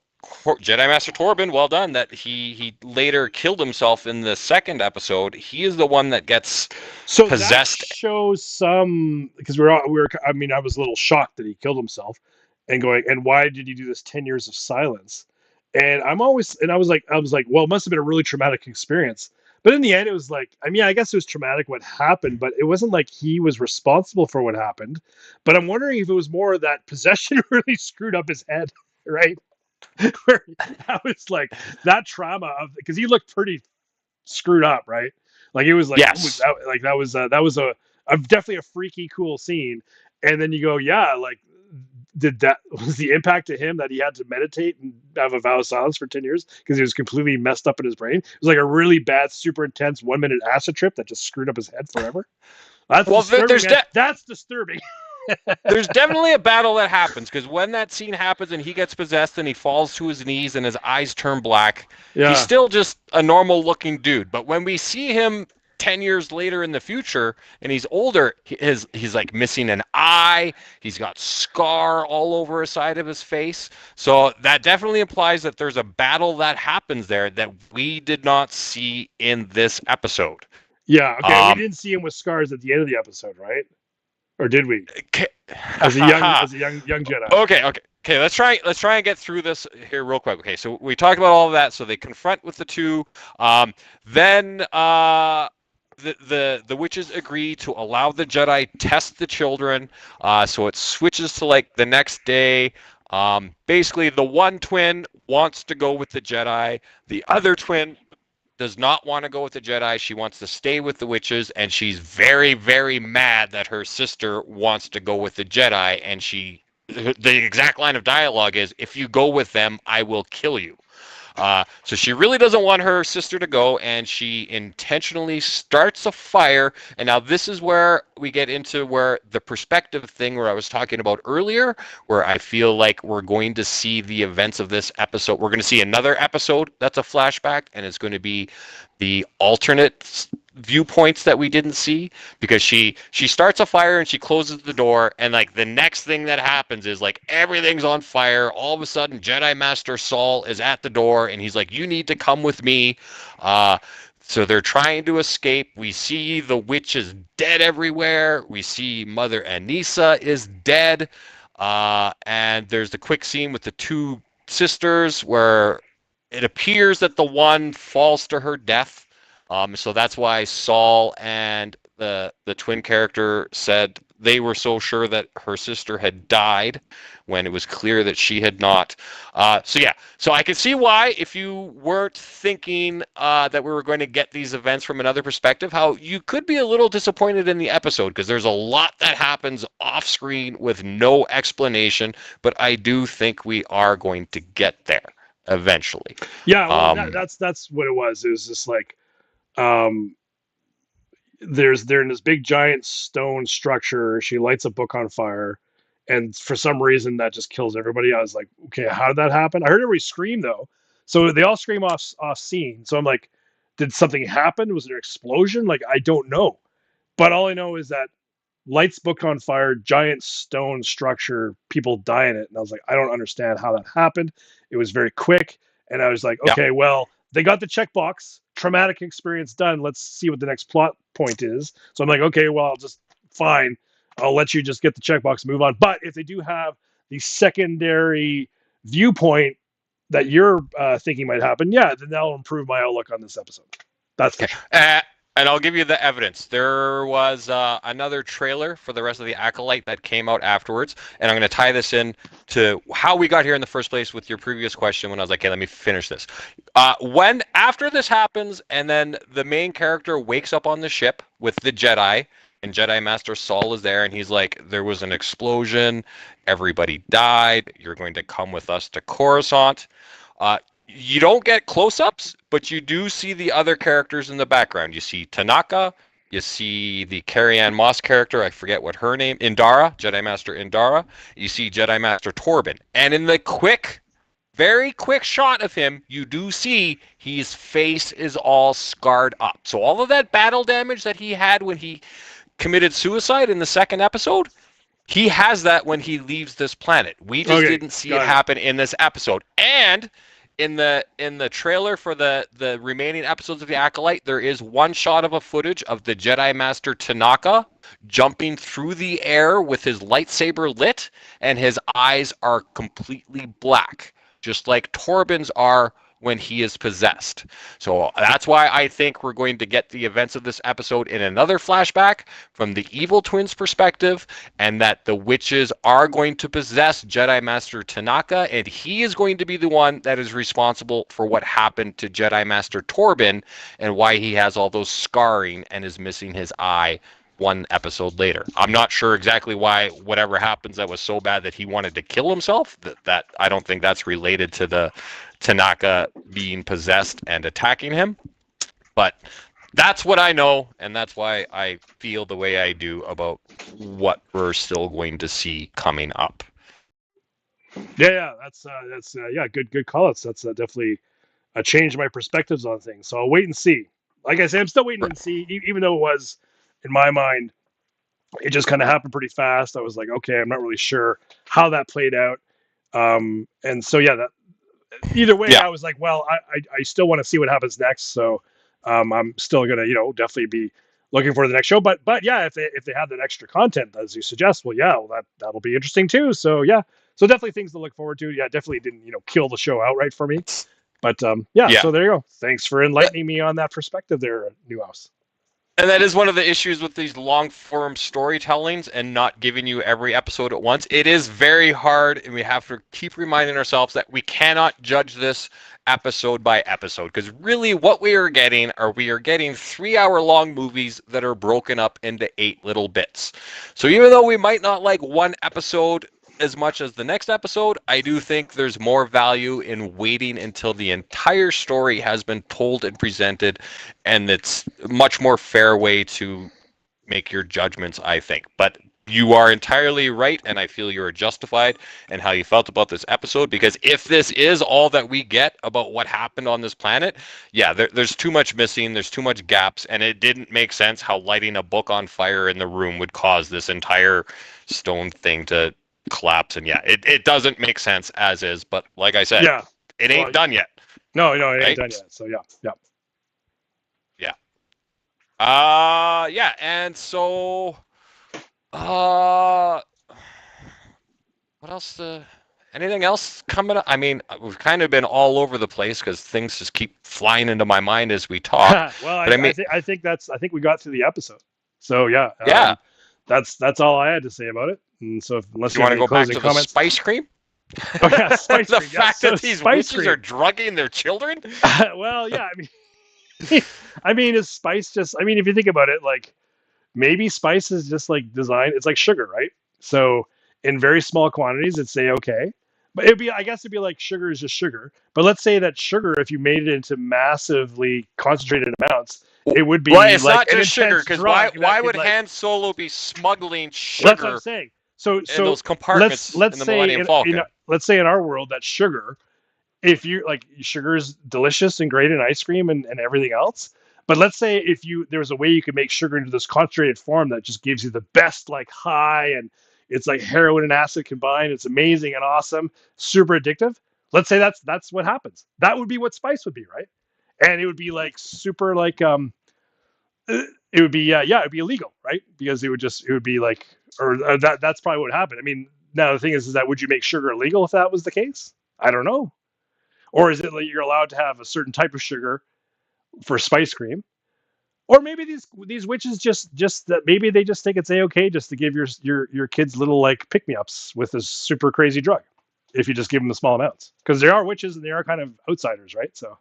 Jedi Master Torben, well done. That he later killed himself in the second episode. He is the one that gets So possessed. that shows some, because we were. I mean, I was a little shocked that he killed himself, and going, and why did he do this 10 years of silence? And I was like, well, it must have been a really traumatic experience. But in the end, it was like, I mean, I guess it was traumatic what happened, but it wasn't like he was responsible for what happened. But I'm wondering if it was more that possession really screwed up his head, right? Where that was like that trauma of, because he looked pretty screwed up, right? Like it was like, ooh, Yes. that was a definitely a freaky cool scene. And then you go, yeah, like did that was the impact to him that he had to meditate and have a vow of silence for 10 years because he was completely messed up in his brain. It was like a really bad, super intense 1 minute acid trip that just screwed up his head forever. That's Well, disturbing, man. That's disturbing. there's definitely a battle that happens because when that scene happens and he gets possessed and he falls to his knees and his eyes turn black, he's Yeah. still just a normal looking dude. But when we see him 10 years later in the future and he's older, he's like missing an eye, he's got scar all over the side of his face. So that definitely implies that there's a battle that happens there that we did not see in this episode. Yeah. Okay. We didn't see him with scars at the end of the episode, right? Or did we? Okay. As a young Jedi. Okay. Okay, let's try and get through this here real quick. Okay, so we talked about all of that. So they confront with the two. Um, then the witches agree to allow the Jedi test the children. So it switches to like the next day. Basically, the one twin wants to go with the Jedi. The other twin does not want to go with the Jedi. She wants to stay with the witches, and she's very, very mad that her sister wants to go with the Jedi. And the exact line of dialogue is, "If you go with them, I will kill you." So she really doesn't want her sister to go, and she intentionally starts a fire. And now this is where we get into where the perspective thing where I was talking about earlier, where I feel like we're going to see the events of this episode. We're going to see another episode that's a flashback, and it's going to be the alternate viewpoints that we didn't see, because she starts a fire and she closes the door, and like the next thing that happens is like everything's on fire. All of a sudden Jedi Master Saul is at the door, and he's like, "You need to come with me." So they're trying to escape. We see the witches dead everywhere. We see Mother Anissa is dead. And there's the quick scene with the two sisters where it appears that the one falls to her death. So that's why Saul and the twin character said they were so sure that her sister had died when it was clear that she had not. So yeah, so I can see why, if you weren't thinking that we were going to get these events from another perspective, how you could be a little disappointed in the episode, because there's a lot that happens off screen with no explanation. But I do think we are going to get there eventually. Yeah, well, that's what it was. It was just like, um, they're in this big giant stone structure. She lights a book on fire, and for some reason that just kills everybody. I was like, okay, how did that happen? I heard everybody scream though, so they all scream off scene. So I'm like, did something happen? Was there an explosion? Like, I don't know, but all I know is that lights book on fire, giant stone structure, people die in it. And I was like, I don't understand how that happened. It was very quick. And I was like, Yeah. okay, well, they got the checkbox, traumatic experience done. Let's see what the next plot point is. So I'm like, okay, well, fine. I'll let you just get the checkbox and move on. But if they do have the secondary viewpoint that you're thinking might happen, yeah, then that'll improve my outlook on this episode. That's for sure. And I'll give you the evidence. There was another trailer for the rest of the Acolyte that came out afterwards, and I'm going to tie this in to how we got here in the first place with your previous question when I was like, okay, let me finish this. When after this happens, and then the main character wakes up on the ship with the Jedi, and Jedi Master Saul is there, and he's like, there was an explosion, everybody died, you're going to come with us to Coruscant. You don't get close-ups, but you do see the other characters in the background. You see Tanaka, you see the Carrie-Anne Moss character, I forget what her name, Indara, Jedi Master Indara. You see Jedi Master Torben. And in the very quick shot of him, you do see his face is all scarred up. So all of that battle damage that he had when he committed suicide in the second episode, he has that when he leaves this planet. We just didn't see it happen in this episode. And in the trailer for the remaining episodes of the Acolyte, there is one shot of a footage of the Jedi Master Tanaka jumping through the air with his lightsaber lit, and his eyes are completely black, just like Torben's are when he is possessed. So that's why I think we're going to get the events of this episode in another flashback from the evil twins' perspective, and that the witches are going to possess Jedi Master Tanaka, and he is going to be the one that is responsible for what happened to Jedi Master Torben and why he has all those scarring and is missing his eye one episode later. I'm not sure exactly why whatever happens that was so bad that he wanted to kill himself. That I don't think that's related to the Tanaka being possessed and attacking him. But that's what I know, and that's why I feel the way I do about what we're still going to see coming up. Yeah, that's good call. That's definitely changed my perspectives on things. So I'll wait and see. Like I said, I'm still waiting and see, even though it was, in my mind, it just kind of happened pretty fast. I was like, okay, I'm not really sure how that played out. And so, yeah, that either way, I was like, well, I still want to see what happens next. So I'm still going to, definitely be looking for the next show. But yeah, if they have that extra content, as you suggest, well, that'll be interesting too. So yeah, So definitely things to look forward to. Yeah, definitely didn't kill the show outright for me. But yeah, Yeah. so there you go. Thanks for enlightening me on that perspective there, Newhouse. And that is one of the issues with these long form storytellings and not giving you every episode at once. It is very hard, and we have to keep reminding ourselves that we cannot judge this episode by episode, because really what we are getting 3-hour long movies that are broken up into 8 little bits. So even though we might not like one episode as much as the next episode, I do think there's more value in waiting until the entire story has been told and presented, and it's a much more fair way to make your judgments, I think. But you are entirely right, and I feel you're justified in how you felt about this episode, because if this is all that we get about what happened on this planet, yeah, there's too much missing, there's too much gaps, and it didn't make sense how lighting a book on fire in the room would cause this entire stone thing to collapse. And yeah, it doesn't make sense as is, but like I said, Yeah, it ain't done yet. No, it ain't right? done yet. So yeah. Yeah, and so what else anything else coming up? I mean, we've kind of been all over the place because things just keep flying into my mind as we talk. Well, But I think we got through the episode. So yeah, yeah. That's all I had to say about it. And so unless You want to have any go back to closing comments, the spice cream? Oh yeah, spice The cream. Yeah, fact so that these spice witches cream. are drugging their children? Well, yeah, I mean, is spice just? I mean, if you think about it, like maybe spice is just like design. It's like sugar, right? So in very small quantities, it'd say okay, but I guess it'd be like sugar is just sugar. But let's say that sugar, if you made it into massively concentrated amounts, it would be Well, it's like not just sugar, because why would like, Han Solo be smuggling That's what sugar I'm saying. So in those compartments let's in the say Millennium Falcon? let's say in our world that sugar, if you like, sugar is delicious and great in ice cream and everything else. But let's say if there was a way you could make sugar into this concentrated form that just gives you the best like high, and it's like heroin and acid combined. It's amazing and awesome, super addictive. Let's say that's what happens. That would be what spice would be, right? And it would be like super like it would be it'd be illegal, right? Because it would be like, or that's probably what would happen. I mean, now the thing is that would you make sugar illegal if that was the case? I don't know. Or is it like you're allowed to have a certain type of sugar for spice cream? Or maybe these witches just that maybe they just think it's a-okay just to give your kids little like pick-me-ups with this super crazy drug if you just give them the small amounts, because there are witches and they are kind of outsiders, right? So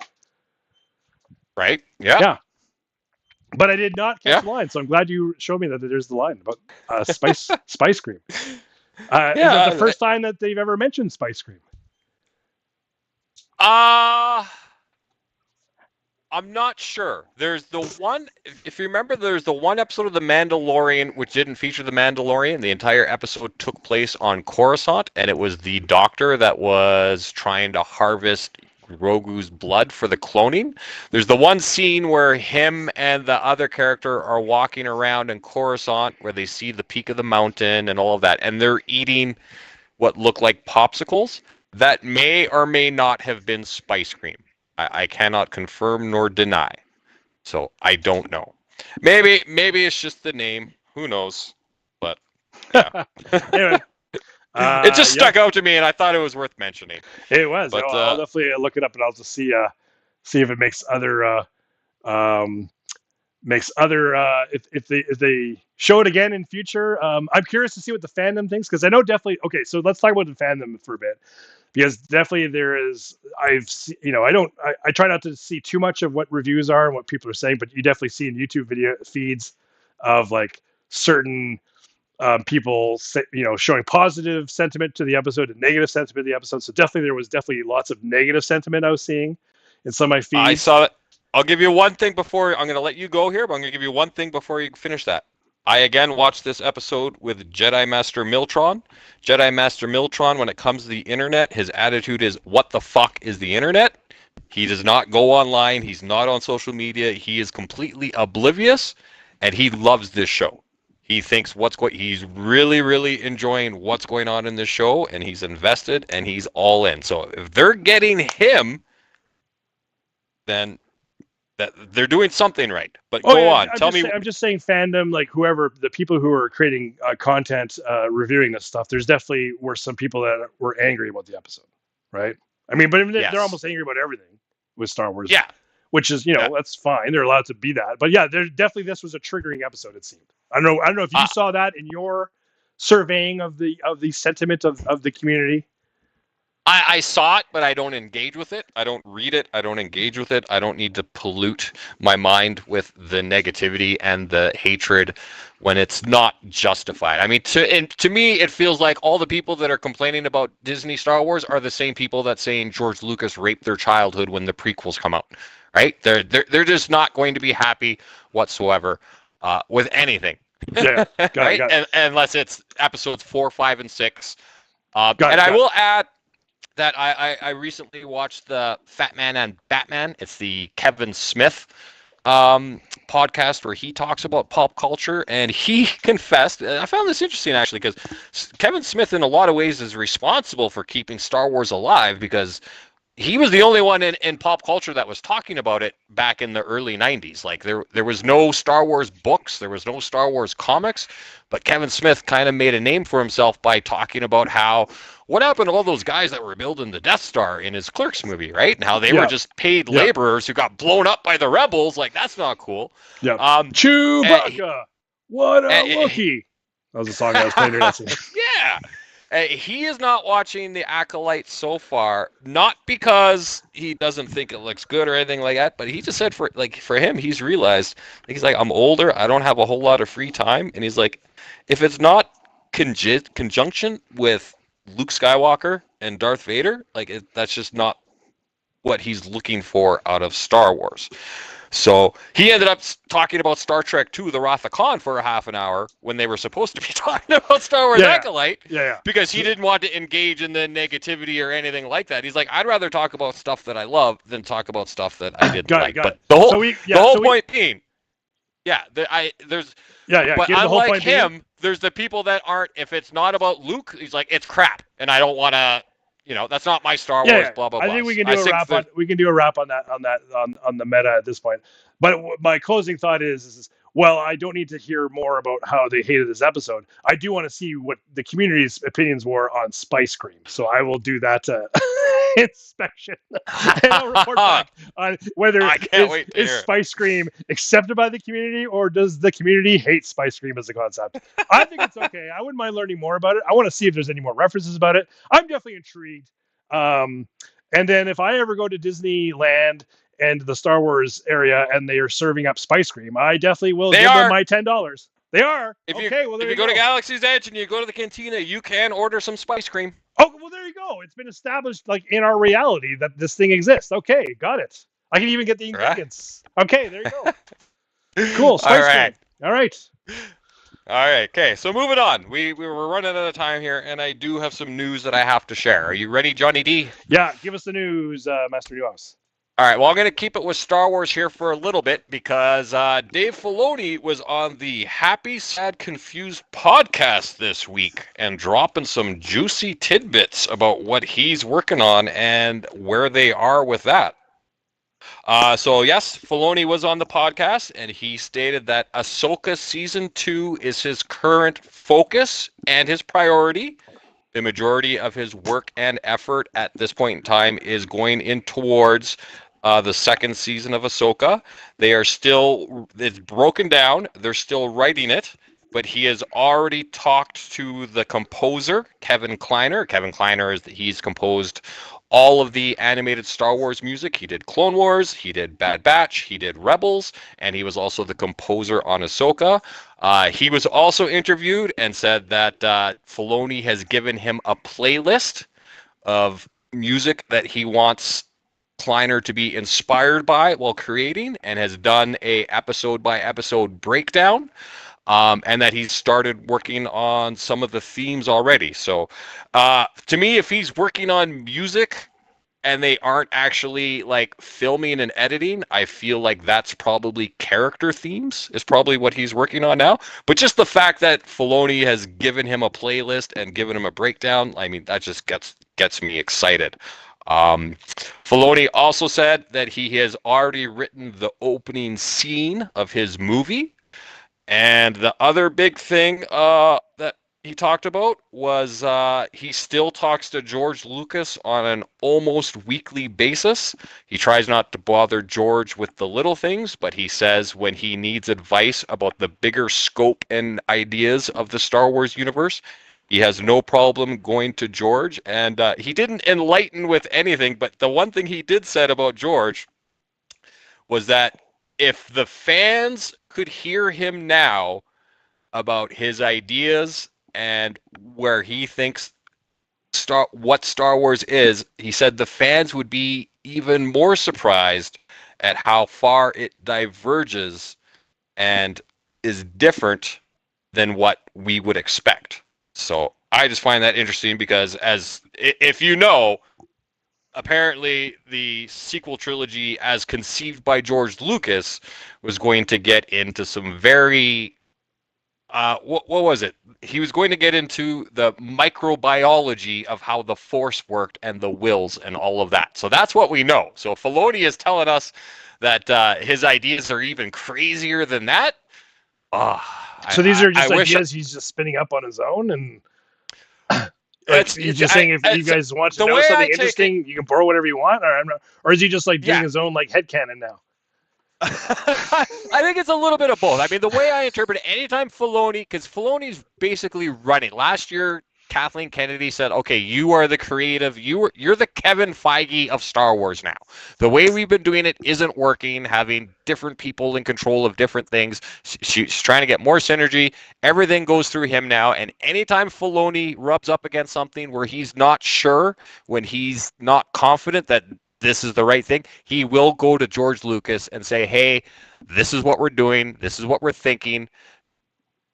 Right? Yeah. But I did not catch Yeah. the line, so I'm glad you showed me that there's the line about spice cream. Is Yeah, it the first time that they've ever mentioned spice cream? I'm not sure. There's the one, if you remember, there's the one episode of The Mandalorian which didn't feature the Mandalorian. The entire episode took place on Coruscant, and it was the doctor that was trying to harvest Grogu's blood for the cloning. There's the one scene where him and the other character are walking around in Coruscant where they see the peak of the mountain and all of that, and they're eating what look like popsicles. That may or may not have been spice cream. I cannot confirm nor deny. So I don't know. Maybe it's just the name. Who knows? But yeah. Anyway, it just stuck out to me, and I thought it was worth mentioning. It was. But I'll definitely look it up, and I'll just see if it makes other if they show it again in future. I'm curious to see what the fandom thinks, because I know definitely. Okay, so let's talk about the fandom for a bit, because definitely there is. I try not to see too much of what reviews are and what people are saying, but you definitely see in YouTube video feeds of like certain people showing positive sentiment to the episode and negative sentiment to the episode. So there was lots of negative sentiment I was seeing in some of my feeds. I saw it. I'll give you one thing before I'm going to let you go here, but I'm going to give you one thing before you finish that. I again watched this episode with Jedi Master Miltron. Jedi Master Miltron, when it comes to the internet, his attitude is, what the fuck is the internet? He does not go online. He's not on social media. He is completely oblivious, and he loves this show. He thinks he's really, really enjoying what's going on in this show, and he's invested, and he's all in. So if they're getting him, then that they're doing something right. But Oh go yeah, on, tell me. I'm just saying fandom, like whoever the people who are creating content, reviewing this stuff. There's definitely were some people that were angry about the episode, right? I mean, but they're Yes. almost angry about everything with Star Wars, Yeah. which is Yeah. that's fine. They're allowed to be that. But yeah, there's definitely this was a triggering episode. It seemed. I don't know if you Uh, saw that in your surveying of the sentiment of the community. I saw it, but I don't engage with it. I don't read it. I don't engage with it. I don't need to pollute my mind with the negativity and the hatred when it's not justified. I mean, to me, it feels like all the people that are complaining about Disney Star Wars are the same people that saying George Lucas raped their childhood when the prequels come out, right? They're just not going to be happy whatsoever with anything, Yeah, right? got it. And unless it's episodes 4, 5, and 6. Got And it, I got will add that I recently watched the Fat Man and Batman. It's the Kevin Smith podcast where he talks about pop culture, and he confessed. I found this interesting actually because Kevin Smith, in a lot of ways, is responsible for keeping Star Wars alive because he was the only one in pop culture that was talking about it back in the early 90s. Like there was no Star Wars books, there was no Star Wars comics, but Kevin Smith kind of made a name for himself by talking about how what happened to all those guys that were building the Death Star in his Clerks movie, right? And how they were just paid laborers who got blown up by the rebels. Like that's not cool. Yeah. Um, Chewbacca, what a Wookiee. That was a song I was playing during that scene. Yeah. He is not watching The Acolyte so far, not because he doesn't think it looks good or anything like that, but he just said for him, he's realized, he's like, I'm older, I don't have a whole lot of free time, and he's like, if it's not conjunction with Luke Skywalker and Darth Vader, that's just not what he's looking for out of Star Wars. So he ended up talking about Star Trek II, The Wrath of Khan, for a half an hour when they were supposed to be talking about Star Wars Acolyte. Because he didn't want to engage in the negativity or anything like that. He's like, I'd rather talk about stuff that I love than talk about stuff that I didn't like. But the whole point being, there's but unlike him, there's the people that aren't. If it's not about Luke, he's like, it's crap, and I don't want to. That's not my Star Wars. Blah blah blah. I think we can do a wrap on. We can do a wrap on that on the meta at this point. But my closing thought is well, I don't need to hear more about how they hated this episode. I do want to see what the community's opinions were on Spice Cream. So I will do that inspection and I'll report back on whether is Spice Cream accepted by the community or does the community hate Spice Cream as a concept. I think it's okay. I wouldn't mind learning more about it. I want to see if there's any more references about it. I'm definitely intrigued. And then if I ever go to Disneyland and the Star Wars area and they are serving up Spice Cream, I definitely will give them my $10. They are. If you go to Galaxy's Edge and you go to the cantina, you can order some Spice Cream. Oh, well, there you go. It's been established in our reality that this thing exists. Okay, got it. I can even get the ingredients. Right. Okay, there you go. Cool. Spice Cream. All right. All right. Okay. So moving on. We were running out of time here, and I do have some news that I have to share. Are you ready, Johnny D? Yeah. Give us the news, Master Newhouse. All right, well, I'm going to keep it with Star Wars here for a little bit because Dave Filoni was on the Happy, Sad, Confused podcast this week and dropping some juicy tidbits about what he's working on and where they are with that. So, yes, Filoni was on the podcast, and he stated that Ahsoka Season 2 is his current focus and his priority. The majority of his work and effort at this point in time is going in towards the second season of Ahsoka. It's broken down. They're still writing it, but he has already talked to the composer, Kevin Kleiner. Kevin Kleiner he's composed all of the animated Star Wars music. He did Clone Wars, he did Bad Batch, he did Rebels, and he was also the composer on Ahsoka. He was also interviewed and said that Filoni has given him a playlist of music that he wants Kleiner to be inspired by while creating, and has done a episode by episode breakdown, and that he's started working on some of the themes already. So to me, if he's working on music and they aren't actually filming and editing, I feel like that's probably character themes is probably what he's working on now. But just the fact that Filoni has given him a playlist and given him a breakdown, I mean, that just gets me excited. Filoni also said that he has already written the opening scene of his movie. And the other big thing that he talked about was he still talks to George Lucas on an almost weekly basis. He tries not to bother George with the little things, but he says when he needs advice about the bigger scope and ideas of the Star Wars universe, he has no problem going to George. And he didn't enlighten with anything, but the one thing he did said about George was that if the fans could hear him now about his ideas and where he thinks what Star Wars is, he said the fans would be even more surprised at how far it diverges and is different than what we would expect. So I just find that interesting because, as if you know, apparently the sequel trilogy, as conceived by George Lucas, was going to get into some very what was it? He was going to get into the microbiology of how the Force worked and the wills and all of that. So that's what we know. So Filoni is telling us that his ideas are even crazier than that. So these are just I wish ideas he's just spinning up on his own, and he's just I, saying if you guys want to the know way something I take interesting, it, you can borrow whatever you want, or I'm not, or is he just like doing yeah. his own like headcanon now? I think it's a little bit of both. I mean, the way I interpret it, anytime Filoni, because Filoni's basically running. Last year, Kathleen Kennedy said, "Okay, you are the creative. You're the Kevin Feige of Star Wars now. The way we've been doing it isn't working. Having different people in control of different things. She's trying to get more synergy. Everything goes through him now. And anytime Filoni rubs up against something where he's not sure, when he's not confident that this is the right thing, he will go to George Lucas and say, hey, this is what we're doing. This is what we're thinking.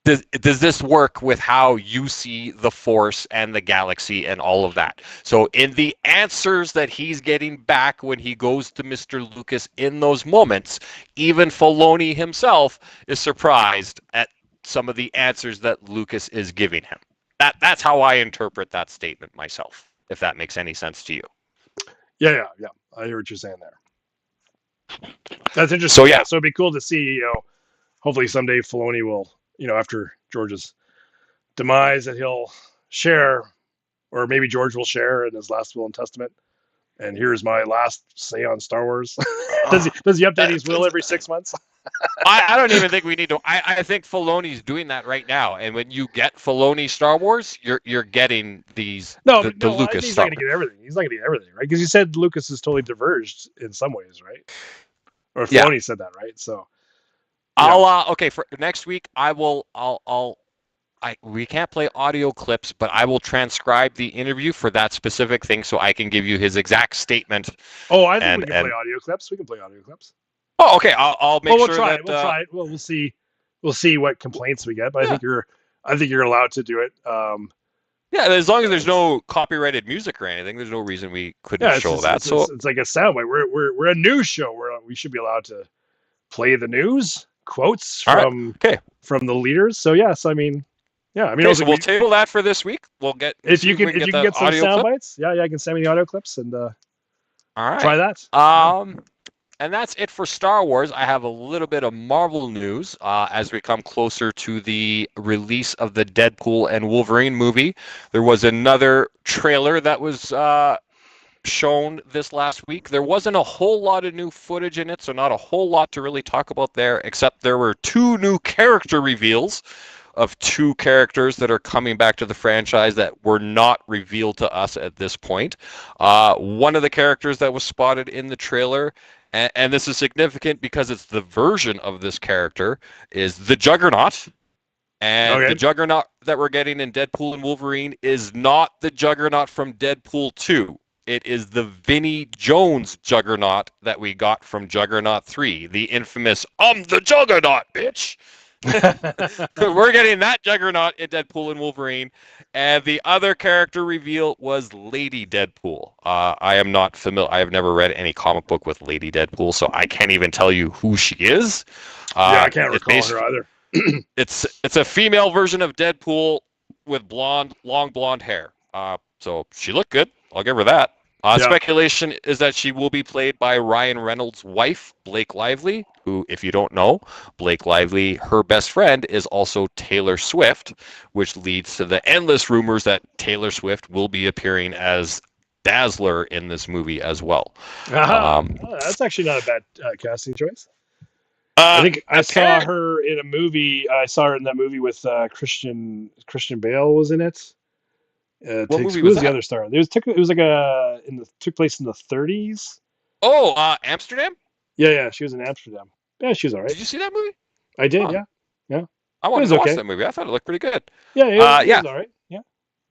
Does this work with how you see the Force and the galaxy and all of that? So in the answers that he's getting back when he goes to Mr. Lucas in those moments, even Filoni himself is surprised at some of the answers that Lucas is giving him. That's how I interpret that statement myself, if that makes any sense to you. Yeah. I hear what you're saying there. That's interesting. So yeah. So it'd be cool to see, hopefully someday Filoni will, after George's demise, that he'll share, or maybe George will share in his last will and testament. And here's my last say on Star Wars. does he update his will every 6 months? I don't even think we need to. I think Filoni's doing that right now. And when you get Filoni Star Wars, you're getting these the Lucas he's Star not going to get everything. He's not going to get everything, right? Because you said Lucas is totally diverged in some ways, right? Or Filoni said that, right? So I'll okay, for next week we can't play audio clips, but I will transcribe the interview for that specific thing so I can give you his exact statement. Oh, I think we can play audio clips. We can play audio clips. Oh, okay. I'll make sure try that it. We'll try it. We'll see. We'll see what complaints we get. But I think you're allowed to do it. Yeah, as long as there's no copyrighted music or anything, there's no reason we couldn't show that. So it's like a soundbite. We're a news show. We should be allowed to play the news quotes from the leaders. So yes, I mean. Yeah, I mean, so we'll table that for this week. We'll get if you can get some sound bites. Yeah, you can send me the audio clips and all right, try that. And that's it for Star Wars. I have a little bit of Marvel news as we come closer to the release of the Deadpool and Wolverine movie. There was another trailer that was shown this last week. There wasn't a whole lot of new footage in it, so not a whole lot to really talk about there, except there were 2 new character reveals of 2 characters that are coming back to the franchise that were not revealed to us at this point. One of the characters that was spotted in the trailer, and this is significant because it's the version of this character, is the Juggernaut. And the Juggernaut that we're getting in Deadpool and Wolverine is not the Juggernaut from Deadpool 2. It is the Vinnie Jones Juggernaut that we got from Juggernaut 3, the infamous, I'm the Juggernaut, bitch! We're getting that Juggernaut in Deadpool and Wolverine. And the other character reveal was Lady Deadpool. I am not familiar. I have never read any comic book with Lady Deadpool, so I can't even tell you who she is. I can't recall her either. It's a female version of Deadpool with long blonde hair. So she looked good. I'll give her that. Yeah. Speculation is that she will be played by Ryan Reynolds' wife, Blake Lively, who, if you don't know, Blake Lively, her best friend, is also Taylor Swift, which leads to the endless rumors that Taylor Swift will be appearing as Dazzler in this movie as well. Aha. Um, Oh, that's actually not a bad casting choice. I uh, think I saw apparent. her in a movie. I saw her in that movie with Christian Bale was in it. What Takes movie who was was the that? other star? It was like a in the took place in the 30s. Oh, Amsterdam. Yeah, she was in Amsterdam. Yeah, she was all right. Did you see that movie? I did, Huh. yeah, yeah. I It wanted was to watch okay. that movie. I thought it looked pretty good. Yeah, it Yeah. was all right. Yeah.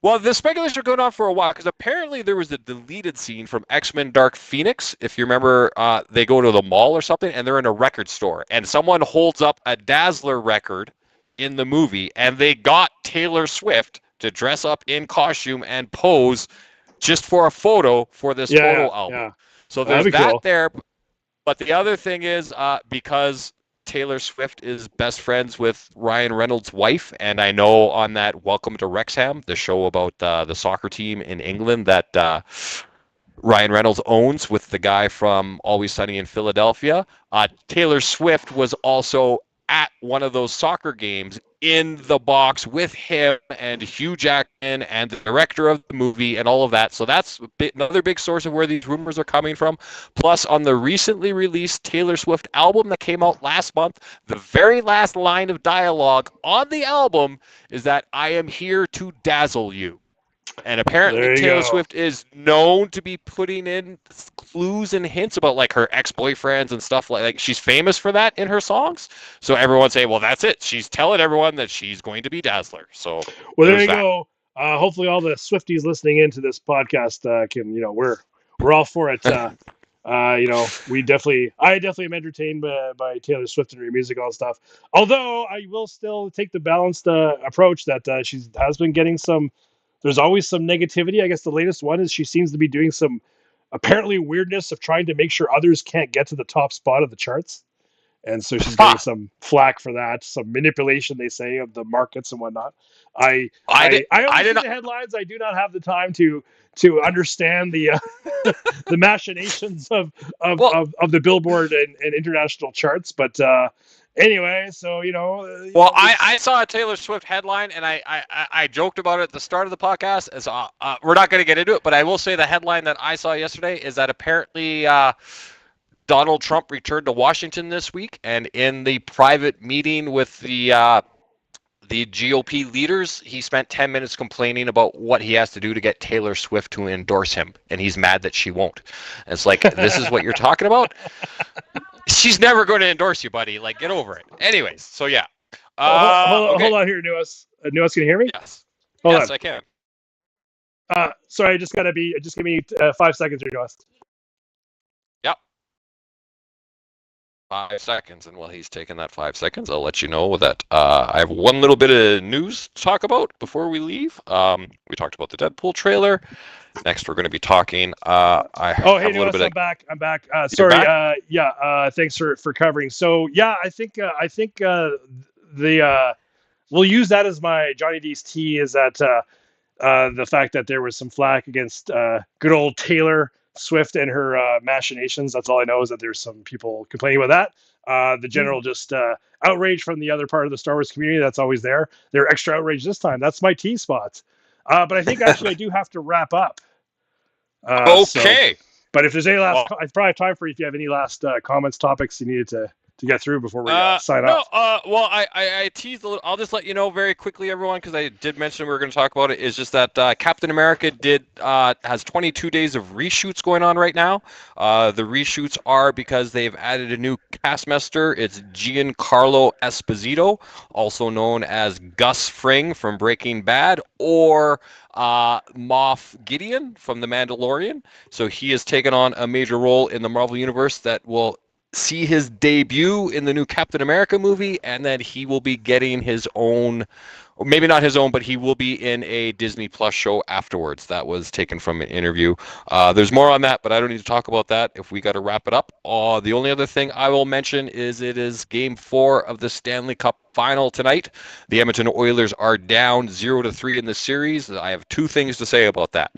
Well, the speculation are going on for a while because apparently there was a deleted scene from X-Men Dark Phoenix. If you remember, they go to the mall or something and they're in a record store and someone holds up a Dazzler record in the movie and they got Taylor Swift to dress up in costume and pose just for a photo for this Yeah, photo album. yeah. So That'd there's be that cool. there. But the other thing is because Taylor Swift is best friends with Ryan Reynolds' wife, and I know on that Welcome to Wrexham, the show about the soccer team in England that Ryan Reynolds owns with the guy from Always Sunny in Philadelphia. Taylor Swift was also at one of those soccer games in the box with him and Hugh Jackman and the director of the movie and all of that. So that's another big source of where these rumors are coming from. Plus, on the recently released Taylor Swift album that came out last month, the very last line of dialogue on the album is that I am here to dazzle you. And apparently There you Taylor go. Swift is known to be putting in clues and hints about like her ex-boyfriends and stuff like she's famous for that in her songs. So everyone say, well, that's it. She's telling everyone that she's going to be Dazzler. So Well, there there's you that. go. Hopefully, all the Swifties listening into this podcast can, we're all for it. I definitely am entertained by Taylor Swift and her music, all stuff. Although I will still take the balanced approach that she has been getting some. There's always some negativity. I guess the latest one is she seems to be doing some apparently weirdness of trying to make sure others can't get to the top spot of the charts, and so she's getting Ha! some flack for that, some manipulation, they say, of the markets and whatnot. I I did. I I only did see not. the headlines. I do not have the time to understand the the machinations Well, of the Billboard and international charts. But anyway, so well, I it's saw a Taylor Swift headline, and I joked about it at the start of the podcast. As we're not going to get into it, but I will say the headline that I saw yesterday is that apparently Donald Trump returned to Washington this week, and in the private meeting with the GOP leaders, he spent 10 minutes complaining about what he has to do to get Taylor Swift to endorse him, and he's mad that she won't. And it's like, this is what you're talking about? She's never going to endorse you, buddy. Like, get over it. Anyways, so yeah. hold Okay. on here, Nuas. Nuas, can you hear me? Yes. Hold Yes, on. I can. Sorry, just give me 5 seconds here, Nuas. Yep. 5 seconds, and while he's taking that 5 seconds, I'll let you know that I have one little bit of news to talk about before we leave. We talked about the Deadpool trailer. Next, we're going to be talking. I Oh, hey, have a little Nuas, bit of. I'm back. I'm back. You're Sorry. back. Yeah. Thanks for covering. So yeah, I think the we'll use that as my Johnny D's tea. Is that the fact that there was some flack against good old Taylor Swift and her machinations. That's all I know is that there's some people complaining about that. The general just outrage from the other part of the Star Wars community that's always there. They're extra outraged this time. That's my tea spots. But I think actually I do have to wrap up. So, Okay. but if there's any last, Well, I probably have time for you if you have any last comments, topics you needed to get through before we sign no, off. well, I teased a little. I'll just let you know very quickly, everyone, because I did mention we were going to talk about it. Is just that Captain America has 22 days of reshoots going on right now. The reshoots are because they've added a new cast member. It's Giancarlo Esposito, also known as Gus Fring from Breaking Bad, or Moff Gideon from The Mandalorian. So he has taken on a major role in the Marvel Universe that will see his debut in the new Captain America movie, and then he will be getting his own maybe not his own, but he will be in a Disney Plus show afterwards. That was taken from an interview. There's more on that, but I don't need to talk about that if we got to wrap it up. The only other thing I will mention is it is Game 4 of the Stanley Cup Final tonight. The Edmonton Oilers are down 0-3 in the series. I have two things to say about that.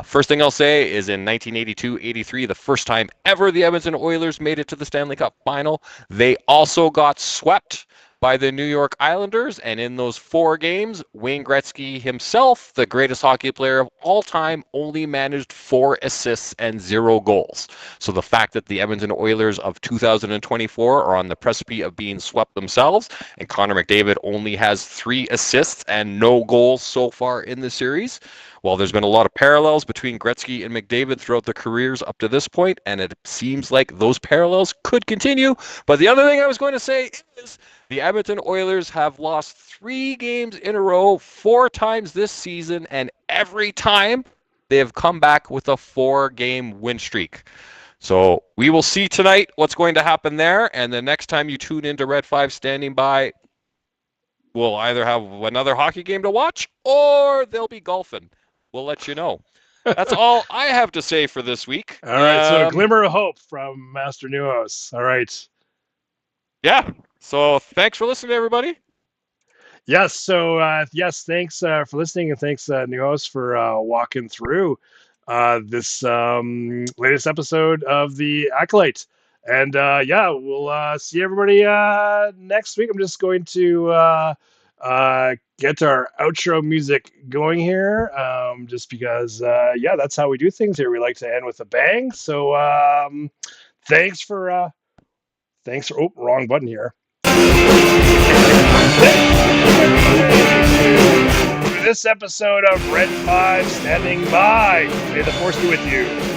First thing I'll say is in 1982-83, the first time ever the Edmonton Oilers made it to the Stanley Cup Final, they also got swept by the New York Islanders, and in those 4 games, Wayne Gretzky himself, the greatest hockey player of all time, only managed 4 assists and 0 goals. So the fact that the Edmonton Oilers of 2024 are on the precipice of being swept themselves, and Connor McDavid only has 3 assists and no goals so far in the series, well, there's been a lot of parallels between Gretzky and McDavid throughout their careers up to this point, and it seems like those parallels could continue. But the other thing I was going to say is the Edmonton Oilers have lost 3 games in a row, 4 times this season, and every time they have come back with a 4-game win streak. So we will see tonight what's going to happen there, and the next time you tune into Red 5 Standing By, we'll either have another hockey game to watch or they'll be golfing. We'll let you know. That's all I have to say for this week. All right, so a glimmer of hope from Master Nuos. All right. Yeah. So thanks for listening, everybody. Yes. So yes, thanks for listening, and thanks Nuos for walking through this latest episode of the Acolyte. And yeah, we'll see everybody next week. I'm just going to get our outro music going here, just because yeah, that's how we do things here. We like to end with a bang. So thanks for oh, wrong button here. This episode of Red 5 Standing By. May the force be with you.